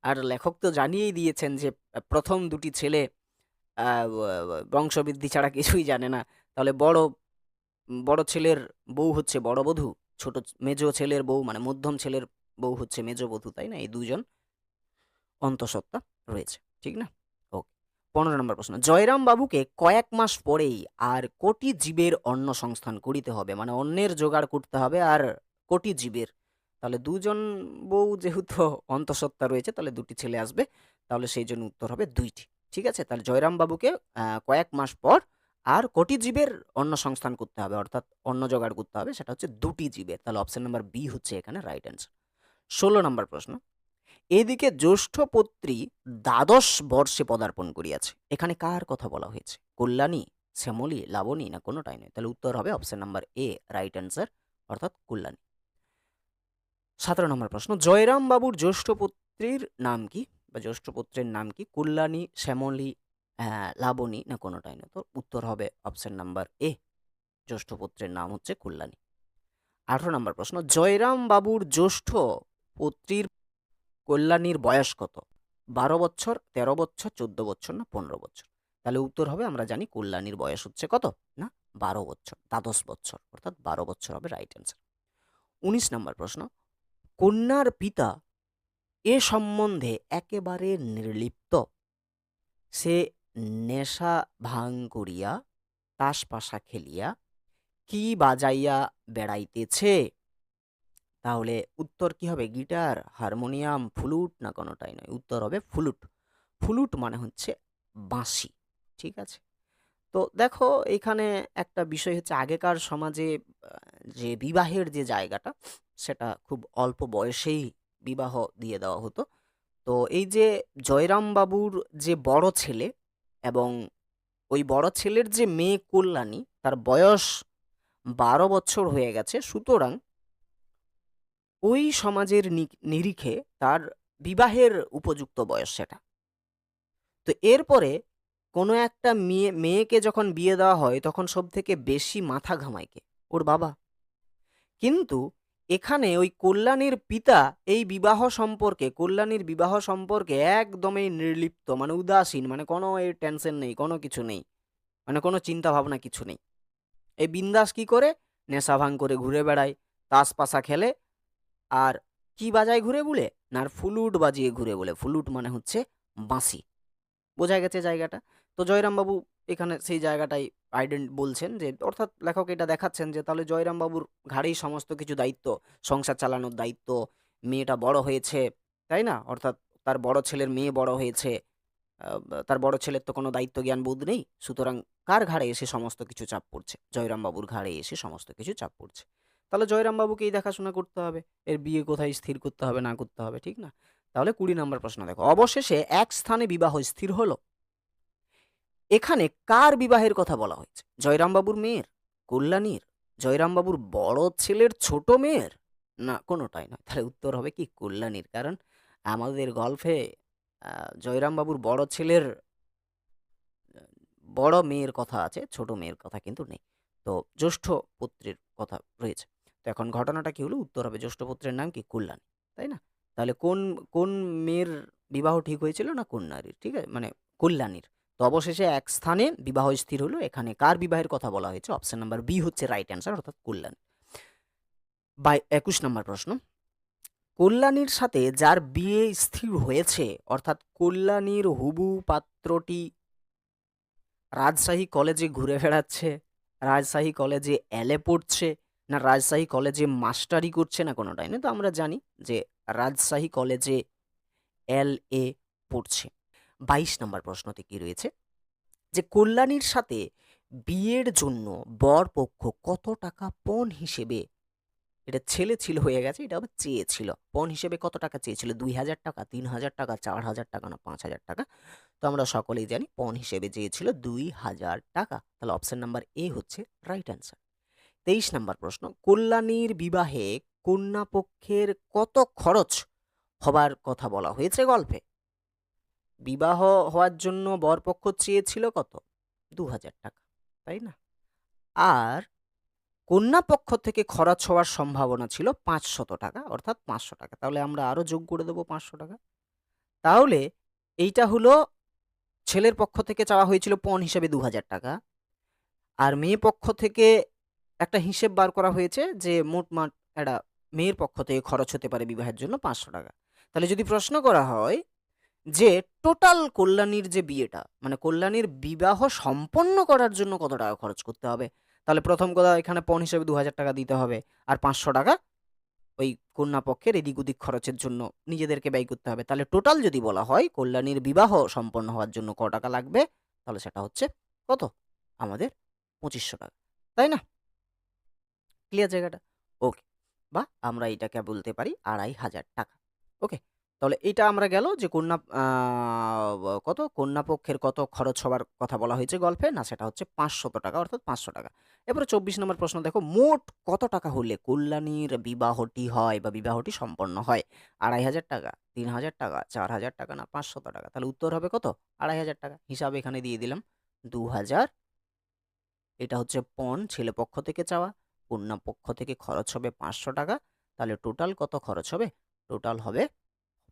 আর লেখক তো জানিয়েই দিয়েছেন যে প্রথম দুটি ছেলে বংশবৃদ্ধি ছাড়া কিছুই জানে না। তাহলে বড় বড় ছেলের বউ হচ্ছে বড় বধূ, ছোট মেজ ছেলের বউ মানে মধ্যম ছেলের বউ হচ্ছে মেজ বধূ, তাই না, এই দুজন অন্তঃসত্ত্বা রয়েছে, ঠিক না? ওকে। 15 নম্বর প্রশ্ন, জয়রাম বাবুকে কয়েক মাস পরেই আর কোটি জীবের অন্ন সংস্থান করিতে হবে, মানে অন্যের জোগাড় করতে হবে আর কোটি জীবের। তাহলে দুজন বউ যেহেতু অন্তঃসত্ত্বা রয়েছে তাহলে দুটি ছেলে আসবে, তাহলে সেই জন্য উত্তর হবে দুইটি। ঠিক আছে, তাহলে জয়রাম বাবুকে কয়েক মাস পর আর কোটি জীবের অন্ন সংস্থান করতে হবে, অর্থাৎ অন্ন জোগাড় করতে হবে, সেটা হচ্ছে দুটি জীবের। তাহলে অপশন নাম্বার বি হচ্ছে এখানে রাইট অ্যান্সার। 16 নম্বর প্রশ্ন, এদিকে জ্যৈষ্ঠ পুত্রী দ্বাদশ বর্ষে পদার্পণ করিয়াছে, এখানে কার কথা বলা হয়েছে? কল্যাণী, শ্যামলী, লাবণী না কোনোটাই নয়? তাহলে উত্তর হবে option number A right answer, অর্থাৎ কল্যাণী। 17 নম্বর প্রশ্ন, জয়রাম বাবুর জ্যৈষ্ঠ পুত্রীর নাম কি বা জ্যৈষ্ঠ পুত্রের নাম কি? কল্যাণী, শ্যামলী, লাবণী না কোনোটাই নয়? তো উত্তর হবে অপশন নাম্বার এ, জ্যৈষ্ঠ পুত্রের নাম হচ্ছে কল্যাণী। 18 নম্বর প্রশ্ন, জয়রাম বাবুর জ্যৈষ্ঠ পুত্রীর কল্যাণীর বয়স কত? 12 বছর, 13 বছর, 14 বছর না 15 বছর? তাহলে উত্তর হবে, আমরা জানি কল্যাণীর বয়স হচ্ছে কত না 12 বছর, দ্বাদশ বছর, অর্থাৎ 12 বছর হবে রাইট অ্যান্সার। 19 নম্বর প্রশ্ন, কন্যার পিতা এ সম্বন্ধে একেবারে নির্লিপ্ত, সে নেশা ভাঙ করিয়া তাস পাশা খেলিয়া কি বাজাইয়া বেড়াইতেছে? তাহলে উত্তর কি হবে? গিটার, হারমোনিয়াম, ফ্লুট না কোনোটাই নয়? উত্তর হবে ফ্লুট। ফ্লুট মানে হচ্ছে বাঁশি, ঠিক আছে? তো দেখো এখানে একটা বিষয় হচ্ছে, আগেকার সমাজে যে বিবাহের যে জায়গাটা সেটা খুব অল্প বয়সেই বিবাহ দিয়ে দেওয়া হতো। তো এই যে জয়রাম বাবুর যে বড় ছেলে এবং ওই বড় ছেলের যে মেয়ে কল্যাণী, তার বয়স 12 বছর হয়ে গেছে, সুতরাং ওই সমাজের নিরিখে তার বিবাহের উপযুক্ত বয়স সেটা। তো এরপরে কোনো একটা মেয়েকে যখন বিয়ে দেওয়া হয় তখন সব থেকে বেশি মাথা ঘামায় কে? ওর বাবা। কিন্তু এখানে ওই কল্যাণীর পিতা এই কল্যাণীর বিবাহ সম্পর্কে একদমই নির্লিপ্ত, মানে উদাসীন, মানে কোনো এর টেনশন নেই, কোনো কিছু নেই, মানে কোনো চিন্তা ভাবনা কিছু নেই। এই বিন্দাস কি করে? নেশা ভাঙ করে ঘুরে বেড়ায়, তাস পাশা খেলে, আর কি বাজায় ঘুরে বলে না, আর ফ্লুট বাজিয়ে ঘুরে বলে। ফ্লুট মানে হচ্ছে বাঁশি। বোঝা গেছে জায়গাটা? তো জয়রামবাবু এখানে সেই জায়গাটাই বলছেন যে, অর্থাৎ লেখক এটা দেখাচ্ছেন যে তাহলে জয়রামবাবুর ঘাড়েই সমস্ত কিছু দায়িত্ব, সংসার চালানোর দায়িত্ব, মেয়েটা বড় হয়েছে, তাই না, অর্থাৎ তার বড় ছেলের মেয়ে বড় হয়েছে, তার বড় ছেলের তো কোনো দায়িত্ব জ্ঞান বোধ নেই, সুতরাং কার ঘাড়ে এসে সমস্ত কিছু চাপ পড়ছে? জয়রামবাবুর ঘাড়ে এসে সমস্ত কিছু চাপ পড়ছে। তাহলে জয়রামবাবুকেই দেখাশোনা করতে হবে, এর বিয়ে কোথায় স্থির করতে হবে না করতে হবে, ঠিক না? তাহলে 20 নম্বর প্রশ্ন দেখো, অবশেষে এক স্থানে বিবাহ স্থির হলো, এখানে কার বিবাহের কথা বলা হয়েছে? জয়রামবাবুর মেয়ের, কল্যাণীর, জয়রামবাবুর বড় ছেলের ছোট মেয়ের না কোনোটাই নয়? তাহলে উত্তর হবে কি কল্যাণীর, কারণ আমাদের গল্পে জয়রামবাবুর বড় ছেলের বড় মেয়ের কথা আছে, ছোট মেয়ের কথা কিন্তু নেই। তো জ্যৈষ্ঠ পুত্রের কথা রয়েছে। তো এখন ঘটনাটা কি হলো? উত্তর হবে জ্যৈষ্ঠ পুত্রের নাম কি? কল্যাণী, তাই না? তাহলে কোন কোন মেয়ের বিবাহ ঠিক হয়েছিল না কন্যারীর, ঠিক আছে, মানে কল্যাণীর। তো অবশেষে এক স্থানে বিবাহ স্থির হলো, এখানে কার বিবাহের কথা বলা হয়েছে? অপশন নাম্বার বি হচ্ছে রাইট অ্যান্সার, অর্থাৎ কল্যাণ। 21 নম্বর প্রশ্ন, কল্যাণীর সাথে যার বিয়ে স্থির হয়েছে, অর্থাৎ কল্যাণীর হুবু পাত্রটি রাজশাহী কলেজে ঘুরে বেড়াচ্ছে, রাজশাহী কলেজে এলে পড়ছে, না রাজশাহী কলেজে মাস্টারি করছে, না কোনোটাই না। তো আমরা জানি যে রাজশাহী কলেজে এল পড়ছে। 22 নম্বর প্রশ্নতে কি রয়েছে, যে কল্যাণীর সাথে বিয়ের জন্য বর পক্ষ কত টাকা পণ হিসেবে, এটা ছেলে ছিল হয়ে গেছে, এটা আবার চেয়েছিল, পণ হিসেবে কত টাকা চেয়েছিল, 2,000 টাকা, 3,000 টাকা, 4,000 টাকা, না 5,000 টাকা। তো আমরা সকলেই জানি পণ হিসেবে চেয়েছিল 2,000 টাকা। তাহলে অপশন নাম্বার এ হচ্ছে রাইট অ্যান্সার। 23 নম্বর প্রশ্ন, কল্যাণীর বিবাহে কন্যা পক্ষের কত খরচ হবার কথা বলা হয়েছে গল্পে? বিবাহ হওয়ার জন্য বরপক্ষ চেয়েছিল কত? 2,000 টাকা, তাই না? আর কন্যা পক্ষ থেকে খরচ হওয়ার সম্ভাবনা ছিল 500 টাকা, অর্থাৎ 500 টাকা। তাহলে আমরা আরো যোগ করে দেবো 500 টাকা। তাহলে এইটা হলো ছেলের পক্ষ থেকে চাওয়া হয়েছিল পণ হিসেবে 2,000 টাকা, আর মেয়ে পক্ষ থেকে একটা হিসেব বার করা হয়েছে যে মোটমাট একটা মেয়ের পক্ষ থেকে খরচ হতে পারে বিবাহের জন্য 500 টাকা। তাহলে যদি প্রশ্ন করা হয় যে টোটাল কল্যাণীর যে বিয়েটা, মানে কল্যাণীর বিবাহ সম্পন্ন করার জন্য কত টাকা খরচ করতে হবে, তাহলে প্রথম কথা এখানে পণ হিসেবে 2,000 টাকা দিতে হবে, আর 500 টাকা ওই কন্যা পক্ষের এদিক ওদিক খরচের জন্য নিজেদেরকে ব্যয় করতে হবে। তাহলে টোটাল যদি বলা হয় কল্যাণীর বিবাহ সম্পন্ন হওয়ার জন্য ক টাকা লাগবে, তাহলে সেটা হচ্ছে কত, আমাদের 2,500 টাকা, তাই না? ক্লিয়ার জায়গাটা? ওকে। বা আমরা এটাকে বলতে পারি 2,500 টাকা। ওকে। তাহলে এটা আমরা গেল যে কত কন্যা পক্ষের কত খরচ হবার কথা বলা হয়েছে গল্পে, না সেটা হচ্ছে 500 টাকা, অর্থাৎ 500 টাকা। এরপরে 24 নম্বর প্রশ্ন দেখো, মোট কত টাকা হলে কল্যাণীর বিবাহটি হয় বা বিবাহটি সম্পন্ন হয়? 2,500 টাকা, 3,000 টাকা, 4,000 টাকা, না 500 টাকা? তাহলে উত্তর হবে কত? 2,500 টাকা। হিসাব এখানে দিয়ে দিলাম 2,000। এটা হচ্ছে পণ ছেলে পক্ষ থেকে চাওয়া, কন্যা পক্ষ থেকে খরচ হবে 500 টাকা। তাহলে টোটাল কত খরচ হবে? টোটাল হবে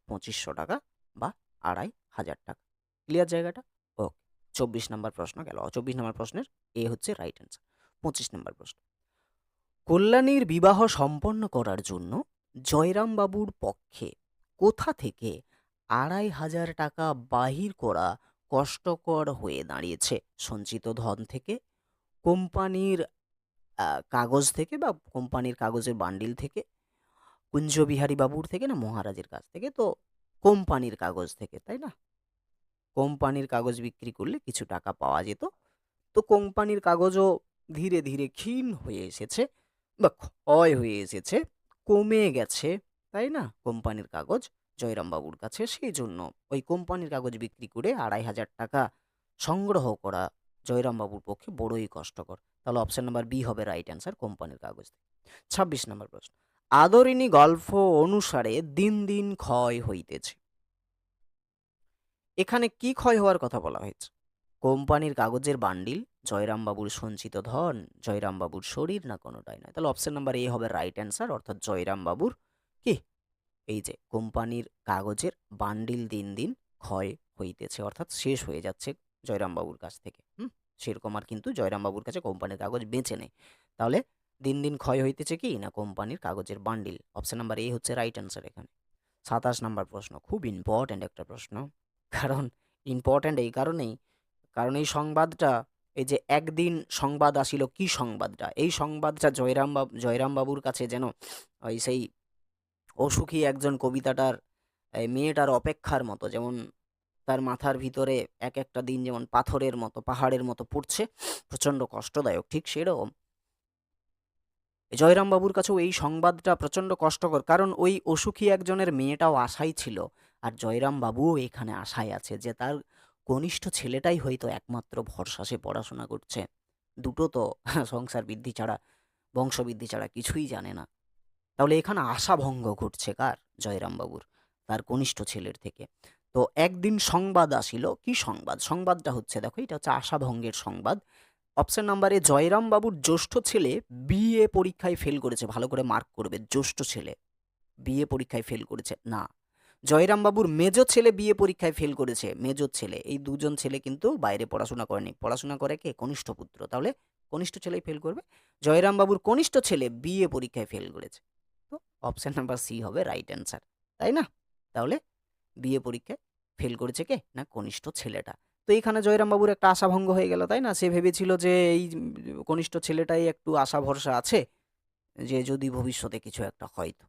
2,500 টাকা বা 2,500 টাকা। ক্লিয়ার জায়গাটা? ওকে। 24 নম্বর প্রশ্ন গেল। 24 নম্বর প্রশ্নের এ হচ্ছে রাইট অ্যান্সার। 25 নম্বর প্রশ্ন, কল্যাণীর বিবাহ সম্পন্ন করার জন্য জয়রাম বাবুর পক্ষে কোথা থেকে 2,500 টাকা বাহির করা কষ্টকর হয়ে দাঁড়িয়েছে? সঞ্চিত ধন থেকে, কোম্পানির কাগজ থেকে বা কোম্পানির কাগজের বান্ডিল থেকে, কুঞ্জবিহারী বাবুর থেকে, না মহারাজের কাছ থেকে? তো কোম্পানির কাগজ থেকে, তাই না? কোম্পানির কাগজ বিক্রি করলে কিছু টাকা পাওয়া যেত। তো কোম্পানির কাগজও ধীরে ধীরে ক্ষীণ হয়ে এসেছে বা ক্ষয় হয়ে এসেছে, কমে গেছে, তাই না? কোম্পানির কাগজ জয়রাম বাবুর কাছে, সেই জন্য ওই কোম্পানির কাগজ বিক্রি করে 2,500 টাকা সংগ্রহ করা জয়রাম বাবুর পক্ষে বড়ই কষ্টকর। তাহলে অপশন নাম্বার বি হবে রাইট অ্যান্সার, কোম্পানির কাগজ। 26 নম্বর প্রশ্ন, আদরিণী গল্প অনুসারে দিন দিন ক্ষয় হইতেছে, এখানে কি ক্ষয় হওয়ার কথা বলা হয়েছে? কোম্পানির কাগজের বান্ডিল, জয়রামবাবুর সঞ্চিত ধন, জয়রামবাবুর শরীর, না কোনোটাই নয়? তাহলে অপশন নাম্বার এ হবে রাইট অ্যান্সার, অর্থাৎ জয়রামবাবুর কি, এই যে কোম্পানির কাগজের বান্ডিল দিন দিন ক্ষয় হইতেছে, অর্থাৎ শেষ হয়ে যাচ্ছে জয়রামবাবুর কাছ থেকে। সেরকম আর কিন্তু জয়রামবাবুর কাছে কোম্পানির কাগজ বেঁচে নেই। তাহলে দিন দিন ক্ষয় হইতেছে কি, না কোম্পানির কাগজের বান্ডিল। অপশন নাম্বার এ হচ্ছে রাইট অ্যান্সার এখানে। 27 নম্বর প্রশ্ন, খুব ইম্পর্ট্যান্ট একটা প্রশ্ন। কারণ ইম্পর্ট্যান্ট এই কারণেই, কারণ এই সংবাদটা, এই যে একদিন সংবাদ আসিল, কি সংবাদটা, এই সংবাদটা জয়রামবাবুর কাছে যেন ওই সেই অসুখী একজন কবিতাটার এই মেয়েটার অপেক্ষার মতো, যেমন তার মাথার ভিতরে এক একটা দিন যেমন পাথরের মতো, পাহাড়ের মতো পড়ছে, প্রচণ্ড কষ্টদায়ক, ঠিক সেরকম জয়রামবাবুর কাছেও এই সংবাদটা প্রচণ্ড কষ্টকর। কারণ ওই অসুখী একজনের মেয়েটাও আশায় ছিল, আর জয়রামবাবুও এখানে আশায় আছে যে তার কনিষ্ঠ ছেলেটাই হয়তো একমাত্র ভরসা, সে পড়াশোনা করছে, দুটো তো সংসার বৃদ্ধি ছাড়া, বংশবৃদ্ধি ছাড়া কিছুই জানে না। তাহলে এখানে আশাভঙ্গ ঘটছে কার? জয়রামবাবুর, তার কনিষ্ঠ ছেলের থেকে। তো একদিন সংবাদ আসিল, কি সংবাদ? সংবাদটা হচ্ছে, দেখো এটা হচ্ছে আশাভঙ্গের সংবাদ। অপশন নাম্বারে জয়রাম বাবুর জ্যৈষ্ঠ ছেলে বিএ পরীক্ষায় ফেল করেছে, ভালো করে মার্ক করবে, জ্যৈষ্ঠ ছেলে বিএ পরীক্ষায় ফেল করেছে না, জয়রাম বাবুর মেজ ছেলে বিএ পরীক্ষায় ফেল করেছে, মেজ ছেলে, এই দুজন ছেলে কিন্তু বাইরে পড়াশোনা করেনি, পড়াশোনা করে কে? কনিষ্ঠ পুত্র, তাহলে কনিষ্ঠ ছেলেই ফেল করবে। জয়রাম বাবুর কনিষ্ঠ ছেলে বিএ পরীক্ষায় ফেল করেছে, তো অপশন নাম্বার সি হবে রাইট অ্যান্সার, তাই না? তাহলে বিএ পরীক্ষায় ফেল করেছে কে? না কনিষ্ঠ ছেলেটা। তো এইখানে জয়রামবাবুর একটা আশাভঙ্গ হয়ে গেল, তাই না? সে ভেবেছিল যে এই কনিষ্ঠ ছেলেটাই একটু আশা ভরসা আছে, যে যদি ভবিষ্যতে কিছু একটা হয় তো।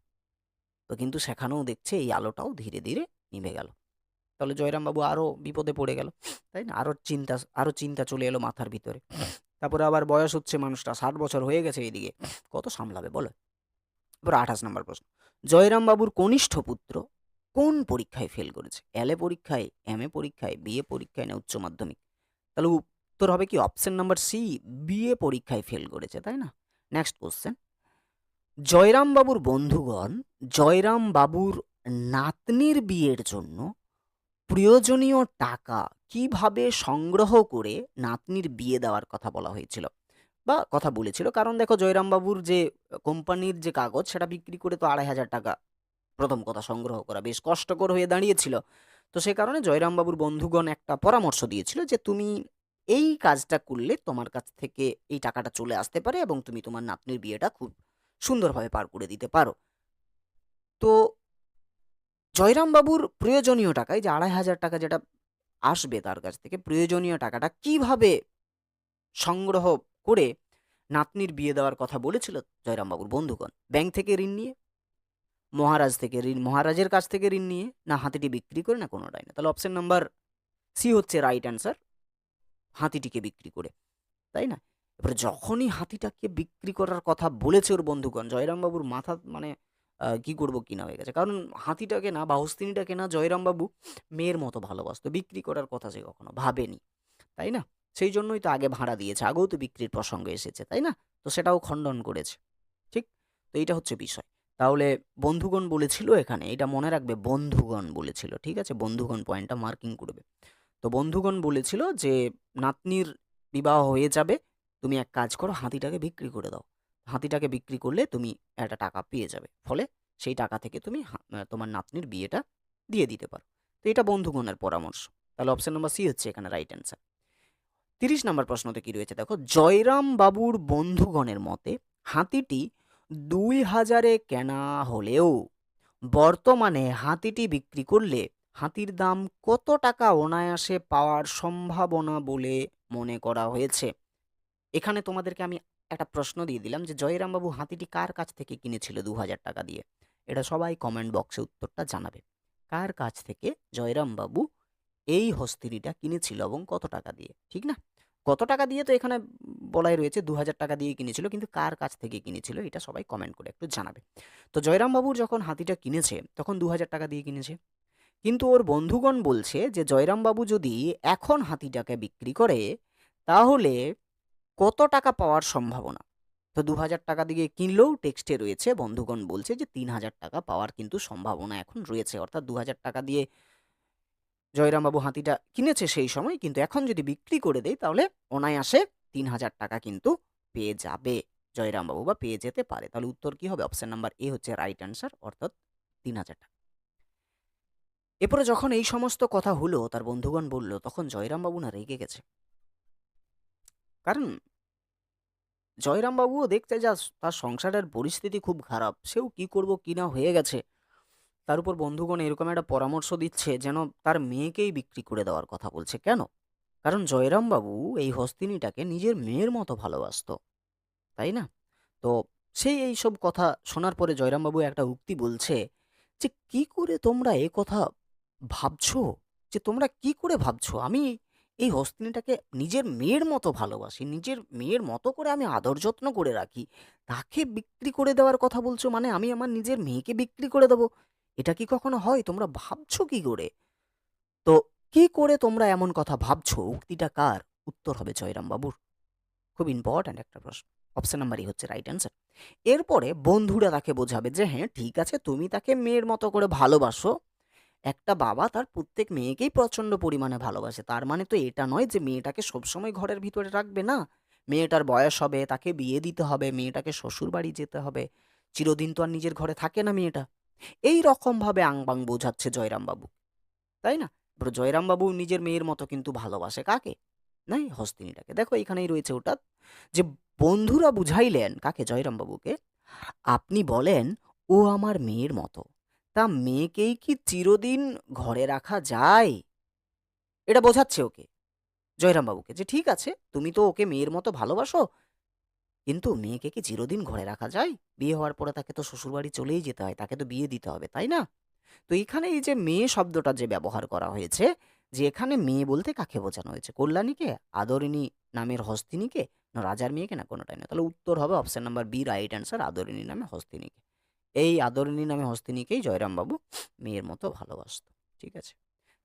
তো কিন্তু সেখানেও দেখছে এই আলোটাও ধীরে ধীরে নিভে গেল। তাহলে জয়রামবাবু আরও বিপদে পড়ে গেল, তাই না? আরও চিন্তা চলে এলো মাথার ভিতরে। তারপরে আবার বয়স হচ্ছে মানুষটা, 60 বছর হয়ে গেছে এদিকে, কত সামলাবে বলো? এবার 28 নম্বর প্রশ্ন, জয়রামবাবুর কনিষ্ঠ পুত্র কোন পরীক্ষায় ফেল করেছে? এলএ পরীক্ষায়, এমএ পরীক্ষায়, বিএ পরীক্ষায়, না উচ্চ মাধ্যমিক? তাহলে উত্তর হবে কি অপশন নাম্বার সি, বিএ পরীক্ষায় ফেল করেছে, তাই না? নেক্সট কোশ্চেন, জয়রামবাবুর বন্ধুগণ জয়রামবাবুর নাতনির বিয়ের জন্য প্রয়োজনীয় টাকা কিভাবে সংগ্রহ করে নাতনির বিয়ে দেওয়ার কথা বলা হয়েছিল বা কথা বলেছিল? কারণ দেখো, জয়রামবাবুর যে কোম্পানির যে কাগজ সেটা বিক্রি করে তো 2,500 টাকা প্রথম কথা সংগ্রহ করা বেশ কষ্টকর হয়ে দাঁড়িয়েছিল। তো সে কারণে জয়রামবাবুর বন্ধুগণ একটা পরামর্শ দিয়েছিল যে তুমি এই কাজটা করলে তোমার কাছ থেকে এই টাকাটা চলে আসতে পারে এবং তুমি তোমার নাতনির বিয়েটা খুব সুন্দরভাবে পার করে দিতে পারো। তো জয়রামবাবুর প্রয়োজনীয় টাকায় যে 2,500 টাকা যেটা আসবে তার কাছ থেকে, প্রয়োজনীয় টাকাটা কিভাবে সংগ্রহ করে নাতনির বিয়ে দেওয়ার কথা বলেছিল জয়রামবাবুর বন্ধুগণ? ব্যাংক থেকে ঋণ নিয়ে, মহারাজের কাছ থেকে ঋণ নিয়ে, না হাতিটি বিক্রি করে, না কোনোটাই না? তাহলে অপশন নাম্বার সি হচ্ছে রাইট অ্যান্সার, হাতিটিকে বিক্রি করে, তাই না? এবারে যখনই হাতিটাকে বিক্রি করার কথা বলেছে ওর বন্ধুগণ, জয়রামবাবুর মাথা মানে কি করবো কিনা হয়ে গেছে। কারণ হাতিটাকে না বা হস্তিনীটাকে না জয়রামবাবু মেয়ের মতো ভালোবাসতো, বিক্রি করার কথা সে কখনো ভাবেনি, তাই না? সেই জন্যই তো আগে ভাড়া দিয়েছে, আগেও তো বিক্রির প্রসঙ্গ এসেছে, তাই না? তো সেটাও খণ্ডন করেছে, ঠিক? তো এইটা হচ্ছে বিষয়। তাহলে বন্ধুগণ বলেছিল এখানে, এটা মনে রাখবে, বন্ধুগণ বলেছিল, ঠিক আছে? বন্ধুগণ পয়েন্টটা মার্কিং করবে। তো বন্ধুগণ বলেছিল যে নাতনির বিবাহ হয়ে যাবে, তুমি এক কাজ করো, হাতিটাকে বিক্রি করে দাও। হাতিটাকে বিক্রি করলে তুমি একটা টাকা পেয়ে যাবে, ফলে সেই টাকা থেকে তুমি তোমার নাতনির বিয়েটা দিয়ে দিতে পারো। তো এটা বন্ধুগণের পরামর্শ। তাহলে অপশন নাম্বার সি হচ্ছে এখানে রাইট অ্যান্সার। 30 নম্বর প্রশ্নতে কি রয়েছে দেখো, জয়রাম বাবুর বন্ধুগণের মতে হাতিটি 2,000-এ কেনা হলেও বর্তমানে হাতিটি বিক্রি করলে হাতির দাম কত টাকা অনায়াসে পাওয়ার সম্ভাবনা বলে মনে করা হয়েছে? এখানে তোমাদেরকে আমি একটা প্রশ্ন দিয়ে দিলাম যে জয়রামবাবু হাতিটি কার কাছ থেকে কিনেছিল 2,000 টাকা দিয়ে? এটা সবাই কমেন্ট বক্সে উত্তরটা জানাবে। কার কাছ থেকে জয়রামবাবু এই হস্তিটিটা কিনেছিল এবং কত টাকা দিয়ে, ঠিক না? কত টাকা দিয়ে তো এখানে বলাই রয়েছে, 2,000 টাকা দিয়ে কিনেছিল, কিন্তু কার কাছ থেকে কিনেছিল এটা সবাই কমেন্ট করে একটু জানাবে। তো জয়রামবাবুর যখন হাতিটা কিনেছে তখন 2,000 টাকা দিয়ে কিনেছে, কিন্তু ওর বন্ধুগণ বলছে যে জয়রামবাবু যদি এখন হাতিটাকে বিক্রি করে তাহলে কত টাকা পাওয়ার সম্ভাবনা? তো 2,000 টাকা দিয়ে কিনলেও টেক্সটে রয়েছে, বন্ধুগণ বলছে যে 3,000 টাকা পাওয়ার কিন্তু সম্ভাবনা এখন রয়েছে। অর্থাৎ 2,000 টাকা দিয়ে জয়রামবাবু হাতিটা কিনেছে সেই সময়, কিন্তু এখন যদি বিক্রি করে দেয় তাহলে অনায়াসে 3,000 টাকা কিন্তু পেয়ে যাবে জয়রামবাবু, বা পেয়ে যেতে পারে। তাহলে উত্তর কি হবে? অপশন নাম্বার এ হচ্ছে রাইট অ্যান্সার, অর্থাৎ 3,000 টাকা। এরপরে যখন এই সমস্ত কথা হলো তার বন্ধুগণ বলল, তখন জয়রামবাবু না রেগে গেছে। কারণ জয়রামবাবুও দেখছে যা তার সংসারের পরিস্থিতি খুব খারাপ, সেও কি করব কি না হয়ে গেছে। তার উপর বন্ধুগণ এরকম একটা পরামর্শ দিচ্ছে যেন তার মেয়েকেই বিক্রি করে দেওয়ার কথা বলছে। কেন? কারণ জয়রামবাবু এই হস্তিনীটাকে নিজের মেয়ের মতো ভালোবাসতো, তাই না? তো সেই এইসব কথা শোনার পরে জয়রামবাবু একটা উক্তি বলছে যে, "কি করে তোমরা এ কথা ভাবছো? যে তোমরা কি করে ভাবছো? আমি এই হস্তিনীটাকে নিজের মেয়ের মতো ভালোবাসি, নিজের মেয়ের মতো করে আমি আদর যত্ন করে রাখি। তাকে বিক্রি করে দেওয়ার কথা বলছো? মানে আমি আমার নিজের মেয়েকে বিক্রি করে দেবো? এটা কি কখনো হয়? তোমরা ভাবছো কি করে? তো কি করে তোমরা এমন কথা ভাবছো?" উক্তিটা কার? উত্তর হবে জয়রামবাবুর। খুব ইম্পর্ট্যান্ট একটা প্রশ্ন। অপশন নাম্বার ই হচ্ছে রাইট অ্যান্সার। এরপরে বন্ধুরা তাকে বোঝাবে যে হ্যাঁ ঠিক আছে, তুমি তাকে মেয়ের মতো করে ভালোবাসো। একটা বাবা তার প্রত্যেক মেয়েকেই প্রচণ্ড পরিমাণে ভালোবাসে, তার মানে তো এটা নয় যে মেয়েটাকে সবসময় ঘরের ভিতরে রাখবে না। মেয়েটার বয়স হবে, তাকে বিয়ে দিতে হবে, মেয়েটাকে শ্বশুর বাড়ি যেতে হবে, চিরদিন তো আর নিজের ঘরে থাকে না মেয়েটা। এই রকমভাবে আংবাং বোঝাচ্ছে জয়রামবাবু, তাই না? এবার জয়রামবাবু নিজের মেয়ের মতো কিন্তু ভালোবাসে কাকে? নাই, হস্তিনীটাকে। দেখো এখানেই রয়েছে ওটা, যে বন্ধুরা বুঝাইলেন কাকে? জয়রামবাবুকে, আপনি বলেন ও আমার মেয়ের মতো। তা মেয়েকেই কি চিরদিন ঘরে রাখা যায়? এটা বোঝাচ্ছে ওকে, জয়রামবাবুকে, যে ঠিক আছে তুমি তো ওকে মেয়ের মতো ভালোবাসো, কিন্তু মেয়েকে কি চিরদিন ঘরে রাখা যায়? বিয়ে হওয়ার পরে তাকে তো শ্বশুরবাড়ি চলেই যেতে হয়, তাকে তো বিয়ে দিতে হবে, তাই না? তো এখানে এই যে মেয়ে শব্দটা যে ব্যবহার করা হয়েছে, যে এখানে মেয়ে বলতে কাকে বোঝানো হয়েছে? কল্যাণীকে, আদরিণী নামের হস্তিনীকে, না রাজার মেয়েকে, না কোনোটাই না? তাহলে উত্তর হবে option number B, right answer, Adarini নামে হস্তিনীকে। এই আদরিণী নামে হস্তিনীকেই জয়রামবাবু মেয়ের মতো ভালোবাসত। ঠিক আছে।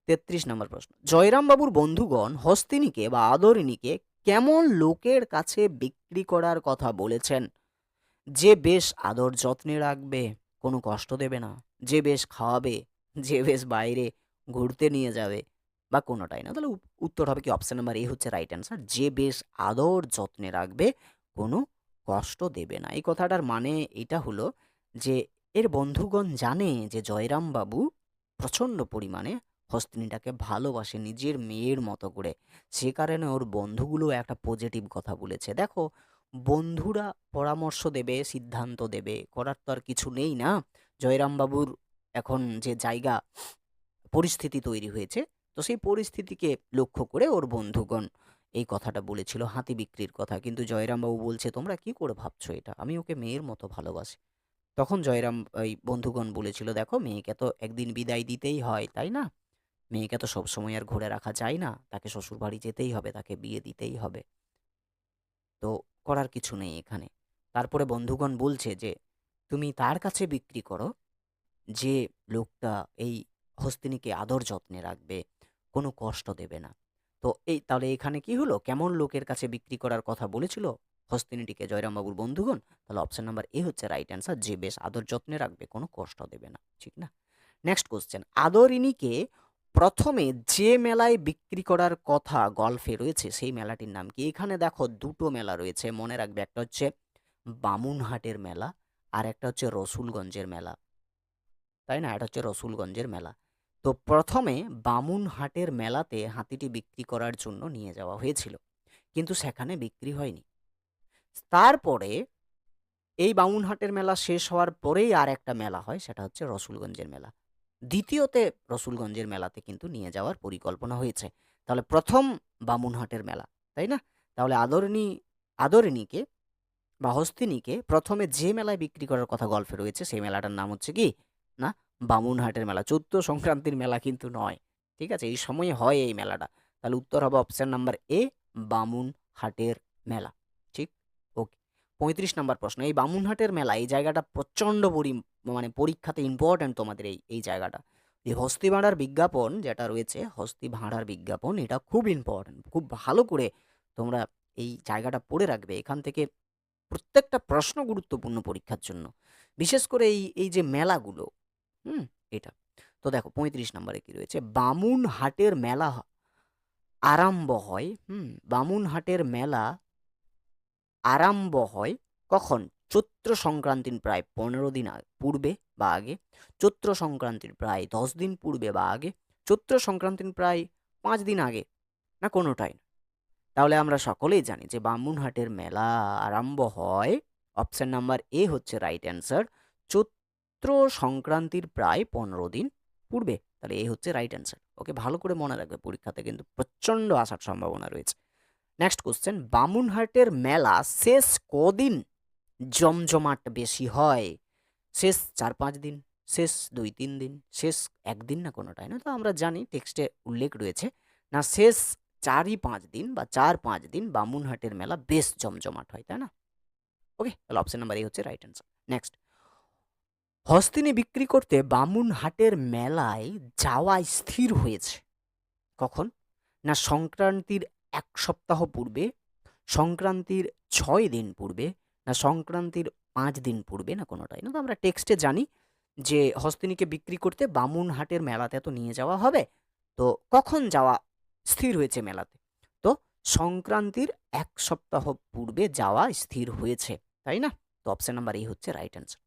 ৩৩ নম্বর প্রশ্ন, জয়রামবাবুর বন্ধুগণ হস্তিনীকে বা আদরিণীকে কেমন লোকের কাছে বিক্রি করার কথা বলেছেন? যে বেশ আদর যত্নে রাখবে, কোনো কষ্ট দেবে না, যে বেশ খাওয়াবে, যে বেশ বাইরে ঘুরতে নিয়ে যাবে, বা কোনোটাই না? তাহলে উত্তর হবে কি অপশন নাম্বার এ হচ্ছে রাইট অ্যান্সার, যে বেশ আদর যত্নে রাখবে, কোনো কষ্ট দেবে না। এই কথাটার মানে এটা হলো যে এর বন্ধুগণ জানে যে জয়রাম বাবু প্রচণ্ড পরিমাণে হস্তিনীটাকে ভালোবাসে নিজের মেয়ের মতো করে, সে কারণে ওর বন্ধুগুলো একটা পজিটিভ কথা বলেছে। দেখো, বন্ধুরা পরামর্শ দেবে, সিদ্ধান্ত দেবে, করার তো আর কিছু নেই না? জয়রামবাবুর এখন যে জায়গা, পরিস্থিতি তৈরি হয়েছে, তো সেই পরিস্থিতিকে লক্ষ্য করে ওর বন্ধুগণ এই কথাটা বলেছিল, হাতি বিক্রির কথা। কিন্তু জয়রামবাবু বলছে, তোমরা কি করে ভাবছো এটা, আমি ওকে মেয়ের মতো ভালোবাসি। তখন জয়রাম এই বন্ধুগণ বলেছিল, দেখো মেয়েকে তো একদিন বিদায় দিতেই হয়, তাই না? মেয়েকে তো সবসময় আর ঘরে রাখা যায় না, তাকে শ্বশুরবাড়ি যেতেই হবে, তাকে বিয়ে দিতেই হবে। তো করার কিছু নেই এখানে। তারপরে বন্ধুগণ বলছে যে তুমি তার কাছে বিক্রি করো যে লোকটা এই হস্তিনীকে আদর যত্নে রাখবে, কোনো কষ্ট দেবে না। তো এই তাহলে এখানে কি হলো, কেমন লোকের কাছে বিক্রি করার কথা বলেছিল হস্তিনীটিকে জয়রামবাবুর বন্ধুগণ? তাহলে অপশন নাম্বার এ হচ্ছে রাইট অ্যান্সার, যে বেশ আদর যত্নে রাখবে, কোনো কষ্ট দেবে না। ঠিক না? নেক্সট কোশ্চেন, আদরিণীকে প্রথমে যে মেলায় বিক্রি করার কথা গল্ফে রয়েছে সেই মেলাটির নাম কি? এখানে দেখো দুটো মেলা রয়েছে, মনে রাখবে, একটা হচ্ছে বামুনহাটের মেলা, আর একটা হচ্ছে রসুলগঞ্জের মেলা, তাই না? এটা হচ্ছে রসুলগঞ্জের মেলা। তো প্রথমে বামুনহাটের মেলাতে হাতিটি বিক্রি করার জন্য নিয়ে যাওয়া হয়েছিল, কিন্তু সেখানে বিক্রি হয়নি। তারপরে এই বামুনহাটের মেলা শেষ হওয়ার পরেই আর একটা মেলা হয়, সেটা হচ্ছে রসুলগঞ্জের মেলা। দ্বিতীয়তে রসুলগঞ্জের মেলাতে কিন্তু নিয়ে যাওয়ার পরিকল্পনা হয়েছে। তাহলে প্রথম বামুনহাটের মেলা, তাই না? তাহলে আদরিণীকে বা হস্তিনীকে প্রথমে যে মেলায় বিক্রি করার কথা গল্পে রয়েছে সেই মেলাটার নাম হচ্ছে কি না, বামুনহাটের মেলা। চৈত্র সংক্রান্তির মেলা কিন্তু নয়। ঠিক আছে, এই সময়ে হয় এই মেলাটা। তাহলে উত্তর হবে অপশন নাম্বার এ, বামুনহাটের মেলা। ঠিক। ওকে। ৩৫ নম্বর প্রশ্ন, এই বামুনহাটের মেলা, এই জায়গাটা প্রচণ্ড মানে পরীক্ষাতে ইম্পর্ট্যান্ট তোমাদের এই এই জায়গাটা। এই হস্তি ভাঁড়ার বিজ্ঞাপন যেটা রয়েছে, হস্তি ভাঁড়ার বিজ্ঞাপন, এটা খুব ইম্পর্ট্যান্ট, খুব ভালো করে তোমরা এই জায়গাটা পড়ে রাখবে। এখান থেকে প্রত্যেকটা প্রশ্ন গুরুত্বপূর্ণ পরীক্ষার জন্য, বিশেষ করে এই এই যে মেলাগুলো। হুম। এটা তো দেখো ৩৫ নম্বরে কি রয়েছে, বামুনহাটের মেলা আরম্ভ হয়। বামুনহাটের মেলা আরম্ভ হয় কখন? চৈত্র সংক্রান্তির প্রায় ১৫ দিন পূর্বে বা আগে, চৈত্র সংক্রান্তির প্রায় ১০ দিন পূর্বে বা আগে, চৈত্র সংক্রান্তির প্রায় ৫ দিন আগে, না কোনোটাই না? তাহলে আমরা সকলেই জানি যে বামুনহাটের মেলা আরম্ভ হয়, অপশন নাম্বার এ হচ্ছে রাইট অ্যান্সার, চৈত্র সংক্রান্তির প্রায় ১৫ দিন পূর্বে। তাহলে এ হচ্ছে রাইট অ্যান্সার। ওকে, ভালো করে মনে রাখবে, পরীক্ষাতে কিন্তু প্রচণ্ড আসার সম্ভাবনা রয়েছে। নেক্সট কোশ্চেন, বামুনহাটের মেলা শেষ কদিন জমজমাট বেশি হয়? শেষ ৪-৫ দিন, শেষ ২-৩ দিন, শেষ একদিন, না কোনোটাই না? তো আমরা জানি টেক্সটে উল্লেখ রয়েছে না, শেষ ৪-৫ দিন বা ৪-৫ দিন বামুনহাটের মেলা বেশ জমজমাট হয়, তাই না? ওকে, তাহলে অপশন নাম্বার এ হচ্ছে রাইট অ্যান্সার। নেক্সট, হস্তিনী বিক্রি করতে বামুনহাটের মেলায় যাওয়া স্থির হয়েছে কখন? না সংক্রান্তির ১ সপ্তাহ পূর্বে, সংক্রান্তির ৬ দিন পূর্বে, না সংক্রান্তির ৫ দিন পূর্বে, না কোনোটাই না? তো আমরা টেক্সটে জানি যে হস্তিনীকে বিক্রি করতে বামুনহাটের মেলাতে তো নিয়ে যাওয়া হবে, তো কখন যাওয়া স্থির হয়েছে মেলাতে? তো সংক্রান্তির ১ সপ্তাহ পূর্বে যাওয়া স্থির হয়েছে, তাই না? তো অপশন নাম্বার এই হচ্ছে রাইট অ্যান্সার।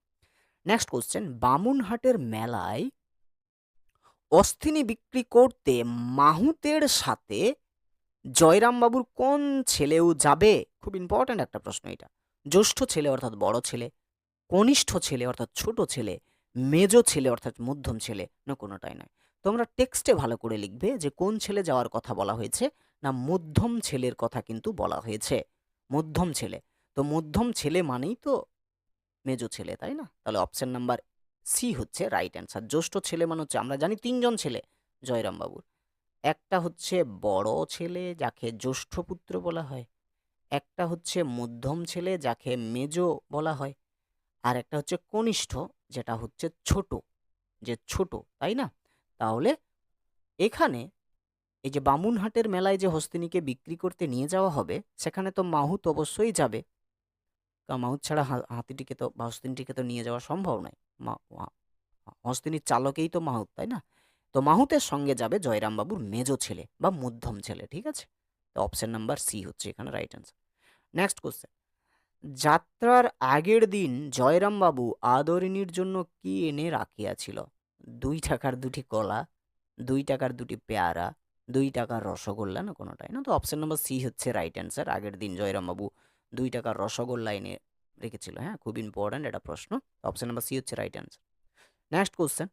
নেক্সট কোশ্চেন, বামুনহাটের মেলায় অস্থিনী বিক্রি করতে মাহুতের সাথে জয়রামবাবুর কোন ছেলেও যাবে? খুব ইম্পর্ট্যান্ট একটা প্রশ্ন এটা। জ্যৈষ্ঠ ছেলে অর্থাৎ বড় ছেলে, কনিষ্ঠ ছেলে অর্থাৎ ছোট ছেলে, মেজ ছেলে অর্থাৎ মধ্যম ছেলে, না কোনোটাই নয়। তোমরা টেক্সটে ভালো করে লিখবে যে কোন ছেলে যাওয়ার কথা বলা হয়েছে, না মধ্যম ছেলের কথা কিন্তু বলা হয়েছে, মধ্যম ছেলে। তো মধ্যম ছেলে মানেই তো মেজ ছেলে, তাই না? তাহলে অপশন নাম্বার সি হচ্ছে রাইট অ্যান্সার। জ্যেষ্ঠ ছেলে মানে হচ্ছে, আমরা জানি তিনজন ছেলে জয়রাম বাবুর। একটা হচ্ছে বড় ছেলে যাকে জ্যেষ্ঠ পুত্র বলা হয়, একটা হচ্ছে মধ্যম ছেলে যাকে মেজ বলা হয়, আর একটা হচ্ছে কনিষ্ঠ যেটা হচ্ছে ছোট, যে ছোট, তাই না? তাহলে এখানে এই যে বামুনহাটের মেলায় যে হস্তিনীকে বিক্রি করতে নিয়ে যাওয়া হবে, সেখানে তো মাহুত অবশ্যই যাবে, কারণ মাহুত ছাড়া হাতিটিকে তো বা হস্তিনীটিকে তো নিয়ে যাওয়া সম্ভব নয়। হস্তিনীর চালকেই তো মাহুত, তাই না? তো মাহুতের সঙ্গে যাবে জয়রামবাবুর মেজ ছেলে বা মধ্যম ছেলে, ঠিক আছে? তো অপশন নাম্বার সি হচ্ছে এখানে রাইট অ্যান্সার। নেক্সট কোশ্চেন, যাত্রার আগের দিন জয়রামবাবু আদরিনীর জন্য কি এনে রাখিয়াছিল? 2 টাকার 2টি কলা, 2 টাকার 2টি পেয়ারা, 2 টাকার রসগোল্লা, না কোনোটাই না। তো অপশন নাম্বার সি হচ্ছে রাইট অ্যান্সার। আগের দিন জয়রামবাবু 2 টাকার রসগোল্লা এনে রেখেছিল। হ্যাঁ, খুব ইম্পর্ট্যান্ট এটা প্রশ্ন। অপশন নাম্বার সি হচ্ছে রাইট অ্যান্সার। নেক্সট কোশ্চেন,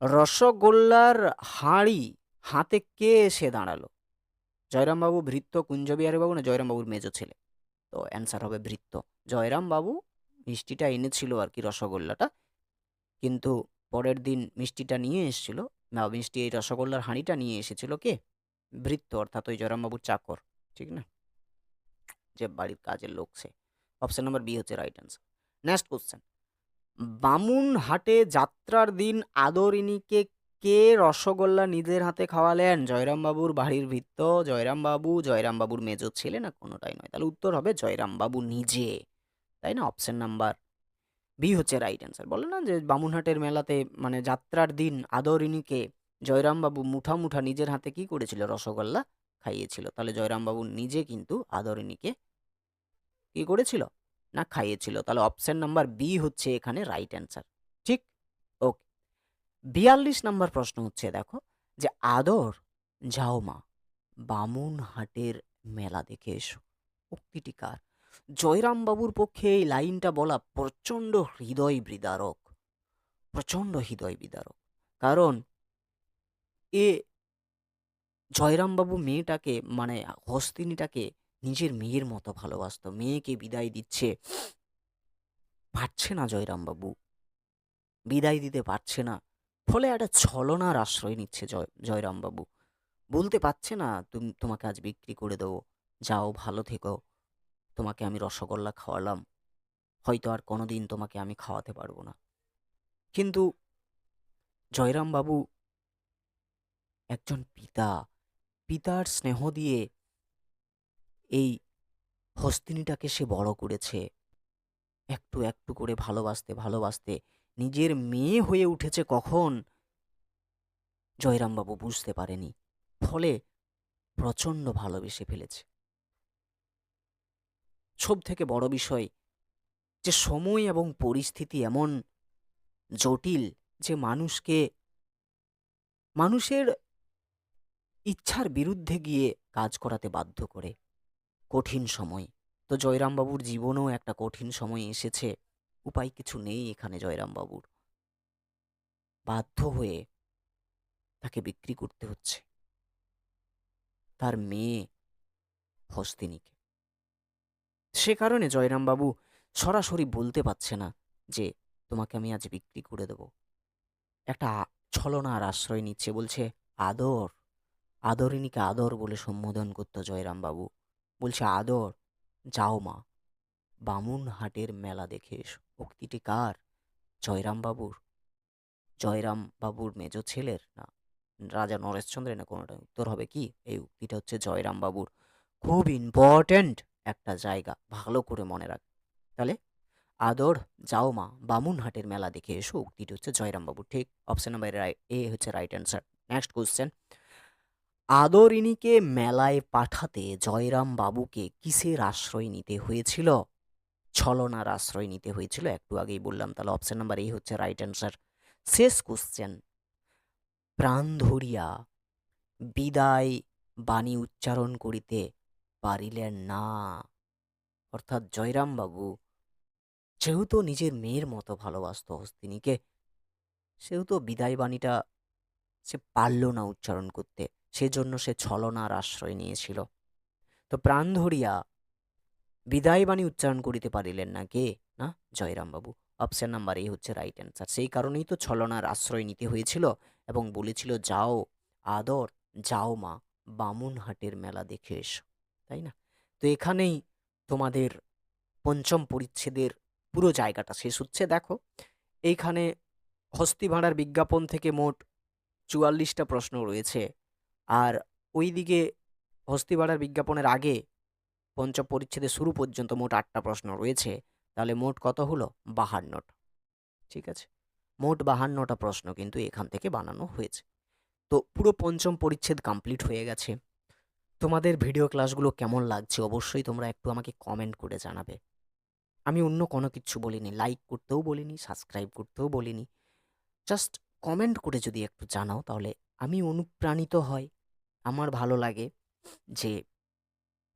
রসগোল্লার হাঁড়ি হাতে কে এসে দাঁড়ালো? জয়রামবাবু, ভৃত্য, কুঞ্জবিহারীবাবু, না জয়রামবাবুর মেজ ছেলে? তো অ্যান্সার হবে ভৃত্য। জয়রামবাবু মিষ্টিটা এনেছিল আর কি, রসগোল্লাটা, কিন্তু পরের দিন মিষ্টিটা নিয়ে এসেছিল, না মিষ্টি এই রসগোল্লার হাঁড়িটা নিয়ে এসেছিল কে? ভৃত্য, অর্থাৎ ওই জয়রামবাবুর চাকর, ঠিক না, যে বাড়ির কাজের লোক সে। অপশন নাম্বার বি হচ্ছে রাইট অ্যান্সার। নেক্সট কোশ্চেন, বামুনহাটে যাত্রার দিন আদরিনীকে কে রসগোল্লা নিজের হাতে খাওয়ালেন? জয়রামবাবুর বাড়ির ভৃত্য, জয়রামবাবু, জয়রামবাবুর মেজ ছেলে, না কোনোটাই নয়। তাহলে উত্তর হবে জয়রামবাবু নিজে, তাই না? অপশন নাম্বার বি হচ্ছে রাইট অ্যান্সার। বলে না যে বামুনহাটের মেলাতে মানে যাত্রার দিন আদরিনীকে জয়রামবাবু মুঠা মুঠা নিজের হাতে কি করেছিল? রসগোল্লা খাইয়েছিল। তাহলে জয়রামবাবু নিজে কিন্তু আদরিনীকে কি করেছিল? না খাইয়েছিল। তাহলে অপশন নাম্বার বি হচ্ছে এখানে রাইট অ্যান্সার, ঠিক? ওকে। 42 নম্বর প্রশ্ন হচ্ছে, দেখো যে আদর যাও মা বামুনহাটের মেলা দেখে এসো, উক্তিটি কার? জয়রামবাবুর পক্ষে এই লাইনটা বলা প্রচণ্ড হৃদয় বিদারক, প্রচণ্ড হৃদয় বিদারক। কারণ এ জয়রামবাবু মেয়েটাকে মানে হস্তিনীটাকে নিজের মেয়ের মতো ভালোবাসতো। মেয়েকে বিদায় দিচ্ছে, পারছে না জয়রামবাবু, বিদায় দিতে পারছে না। ফলে একটা ছলনার আশ্রয় নিচ্ছে জয়রামবাবু। বলতে পারছে না তোমাকে আজ বিক্রি করে দেবো, যাও ভালো থেকো, তোমাকে আমি রসগোল্লা খাওয়ালাম, হয়তো আর কোনোদিন তোমাকে আমি খাওয়াতে পারবো না। কিন্তু জয়রামবাবু একজন পিতা, পিতার স্নেহ দিয়ে এই হস্তিনীটাকে সে বড় করেছে। একটু একটু করে ভালোবাসতে ভালোবাসতে নিজের মেয়ে হয়ে উঠেছে কখন জয়রামবাবু বুঝতে পারেনি। ফলে প্রচণ্ড ভালোবেসে ফেলেছে। সব থেকে বড় বিষয় যে সময় এবং পরিস্থিতি এমন জটিল যে মানুষের ইচ্ছার বিরুদ্ধে গিয়ে কাজ করাতে বাধ্য করে। কঠিন সময়, তো জয়রামবাবুর জীবনেও একটা কঠিন সময় এসেছে। উপায় কিছু নেই এখানে জয়রামবাবুর, বাধ্য হয়ে তাকে বিক্রি করতে হচ্ছে তার মেয়ে হস্তিনীকে। সে কারণে জয়রামবাবু সরাসরি বলতে পারছে না যে তোমাকে আমি আজ বিক্রি করে দেব। একটা ছলনার আশ্রয় নিচ্ছে, বলছে আদর, আদরিনীকে আদর বলে সম্বোধন করতো জয়রামবাবু। বলছে আদর যাও মা বামুনহাটের মেলা দেখে এসো। উক্তিটি কার? জয়রামবাবুর, জয়রামবাবুর মেজ ছেলের, না রাজা নরেশচন্দ্রের, না কোনোটা? উত্তর হবে কি, এই উক্তিটা হচ্ছে জয়রামবাবুর। খুব ইম্পর্ট্যান্ট একটা জায়গা, ভালো করে মনে রাখ। তাহলে আদর যাও মা বামুনহাটের মেলা দেখে এসো, উক্তিটি হচ্ছে জয়রামবাবুর, ঠিক? অপশন নাম্বার এ হচ্ছে রাইট অ্যান্সার। নেক্সট কোশ্চেন, আদরিনীকে মেলায় পাঠাতে জয়রাম বাবুকে কিসের আশ্রয় নিতে হয়েছিল? ছলনার আশ্রয় নিতে হয়েছিল, একটু আগেই বললাম। তাহলে অপশন নাম্বার এ হচ্ছে রাইট অ্যান্সার। শেষ কোশ্চেন, প্রাণ ধরিয়া বিদায় বাণী উচ্চারণ করিতে পারিলেন না, অর্থাৎ জয়রামবাবু সেও তো নিজের মেয়ের মতো ভালোবাসতো হস্তিনীকে, সেও তো বিদায় বাণীটা সে পারল না উচ্চারণ করতে, সেজন্য সে ছলনার আশ্রয় নিয়েছিল। তো প্রাণ ধরিয়া বিদায় বাণী উচ্চারণ করিতে পারিলেন না কে? না, জয়রামবাবু। অপশন নাম্বার এ হচ্ছে রাইট অ্যান্সার। সেই কারণেই তো ছলনার আশ্রয় নিতে হয়েছিল এবং বলেছিল, যাও আদর, যাও মা, বামুনহাটের মেলা দেখে এসো। তাই না? তো এখানেই তোমাদের পঞ্চম পরিচ্ছেদের পুরো জায়গাটা শেষ হচ্ছে। দেখো, এইখানে হস্তি ভাঁড়ার বিজ্ঞাপন থেকে মোট ৪৪টা প্রশ্ন রয়েছে, আর ওইদিকে হস্তি ভাঁড়ার বিজ্ঞাপনের আগে পঞ্চম পরিচ্ছেদের শুরু পর্যন্ত মোট ৮টা প্রশ্ন রয়েছে। তাহলে মোট কত হলো? ৫২টা। ঠিক আছে? মোট ৫২টা প্রশ্ন কিন্তু এখান থেকে বানানো হয়েছে। তো পুরো পঞ্চম পরিচ্ছেদ কমপ্লিট হয়ে গেছে। তোমাদের ভিডিও ক্লাসগুলো কেমন লাগছে অবশ্যই তোমরা একটু আমাকে কমেন্ট করে জানাবে। আমি অন্য কোনো কিচ্ছু বলিনি, লাইক করতেও বলিনি, সাবস্ক্রাইব করতেও বলিনি। জাস্ট কমেন্ট করে যদি একটু জানাও তাহলে আমি অনুপ্রাণিত হই। আমার ভালো লাগে যে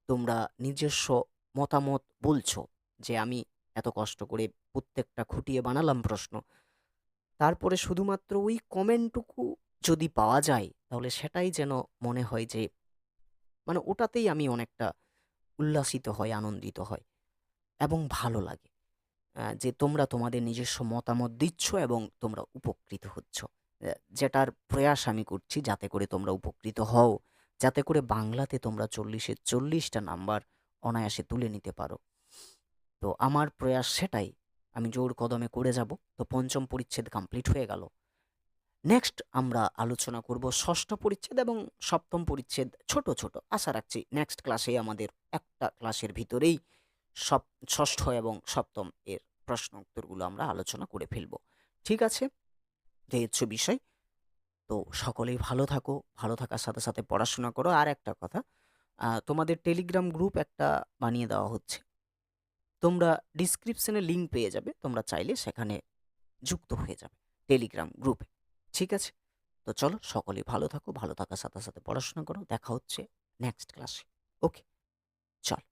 তোমরা নিজস্ব মতামত বলছো, যে আমি এত কষ্ট করে প্রত্যেকটা খুঁটিয়ে বানালাম প্রশ্ন, তারপরে শুধুমাত্র ওই কমেন্টটুকু যদি পাওয়া যায় তাহলে সেটাই যেন মনে হয় যে মানে ওটাতেই আমি অনেকটা উল্লাসিত হই, আনন্দিত হই এবং ভালো লাগে। যে তোমরা তোমাদের নিজস্ব মতামত দিচ্ছ এবং তোমরা উপকৃত হচ্ছ। যেটার প্রয়াস আমি করছি যাতে করে তোমরা উপকৃত হও, যাতে করে বাংলাতে তোমরা ৪০-এ ৪০টা নাম্বার অনায়াসে তুলে নিতে পারো। তো আমার প্রয়াস সেটাই। আমি জোর কদমে করে যাব। তো পঞ্চম পরিচ্ছেদ কমপ্লিট হয়ে গেল। নেক্সট আমরা আলোচনা করব ষষ্ঠ পরিচ্ছেদ এবং সপ্তম পরিচ্ছেদ। ছোট ছোট আশা রাখছি নেক্সট ক্লাসে আমাদের একটা ক্লাসের ভিতরেই সব ষষ্ঠ এবং সপ্তম এর প্রশ্ন উত্তরগুলো আমরা আলোচনা করে ফেলব। ঠিক আছে? এই হচ্ছে বিষয়। তো সকলেই ভালো থাকো, ভালো থাকার সাথে সাথে পড়াশোনা করো। আর একটা কথা, তোমাদের টেলিগ্রাম গ্রুপ একটা বানিয়ে দেওয়া হচ্ছে, তোমরা ডিসক্রিপশনে লিঙ্ক পেয়ে যাবে, তোমরা চাইলে সেখানে যুক্ত হয়ে যাবে টেলিগ্রাম গ্রুপে। ঠিক আছে? তো চলো সকলেই ভালো থাকো, ভালো থাকার সাথে সাথে পড়াশোনা করো। দেখা হচ্ছে নেক্সট ক্লাসে। ওকে, চল।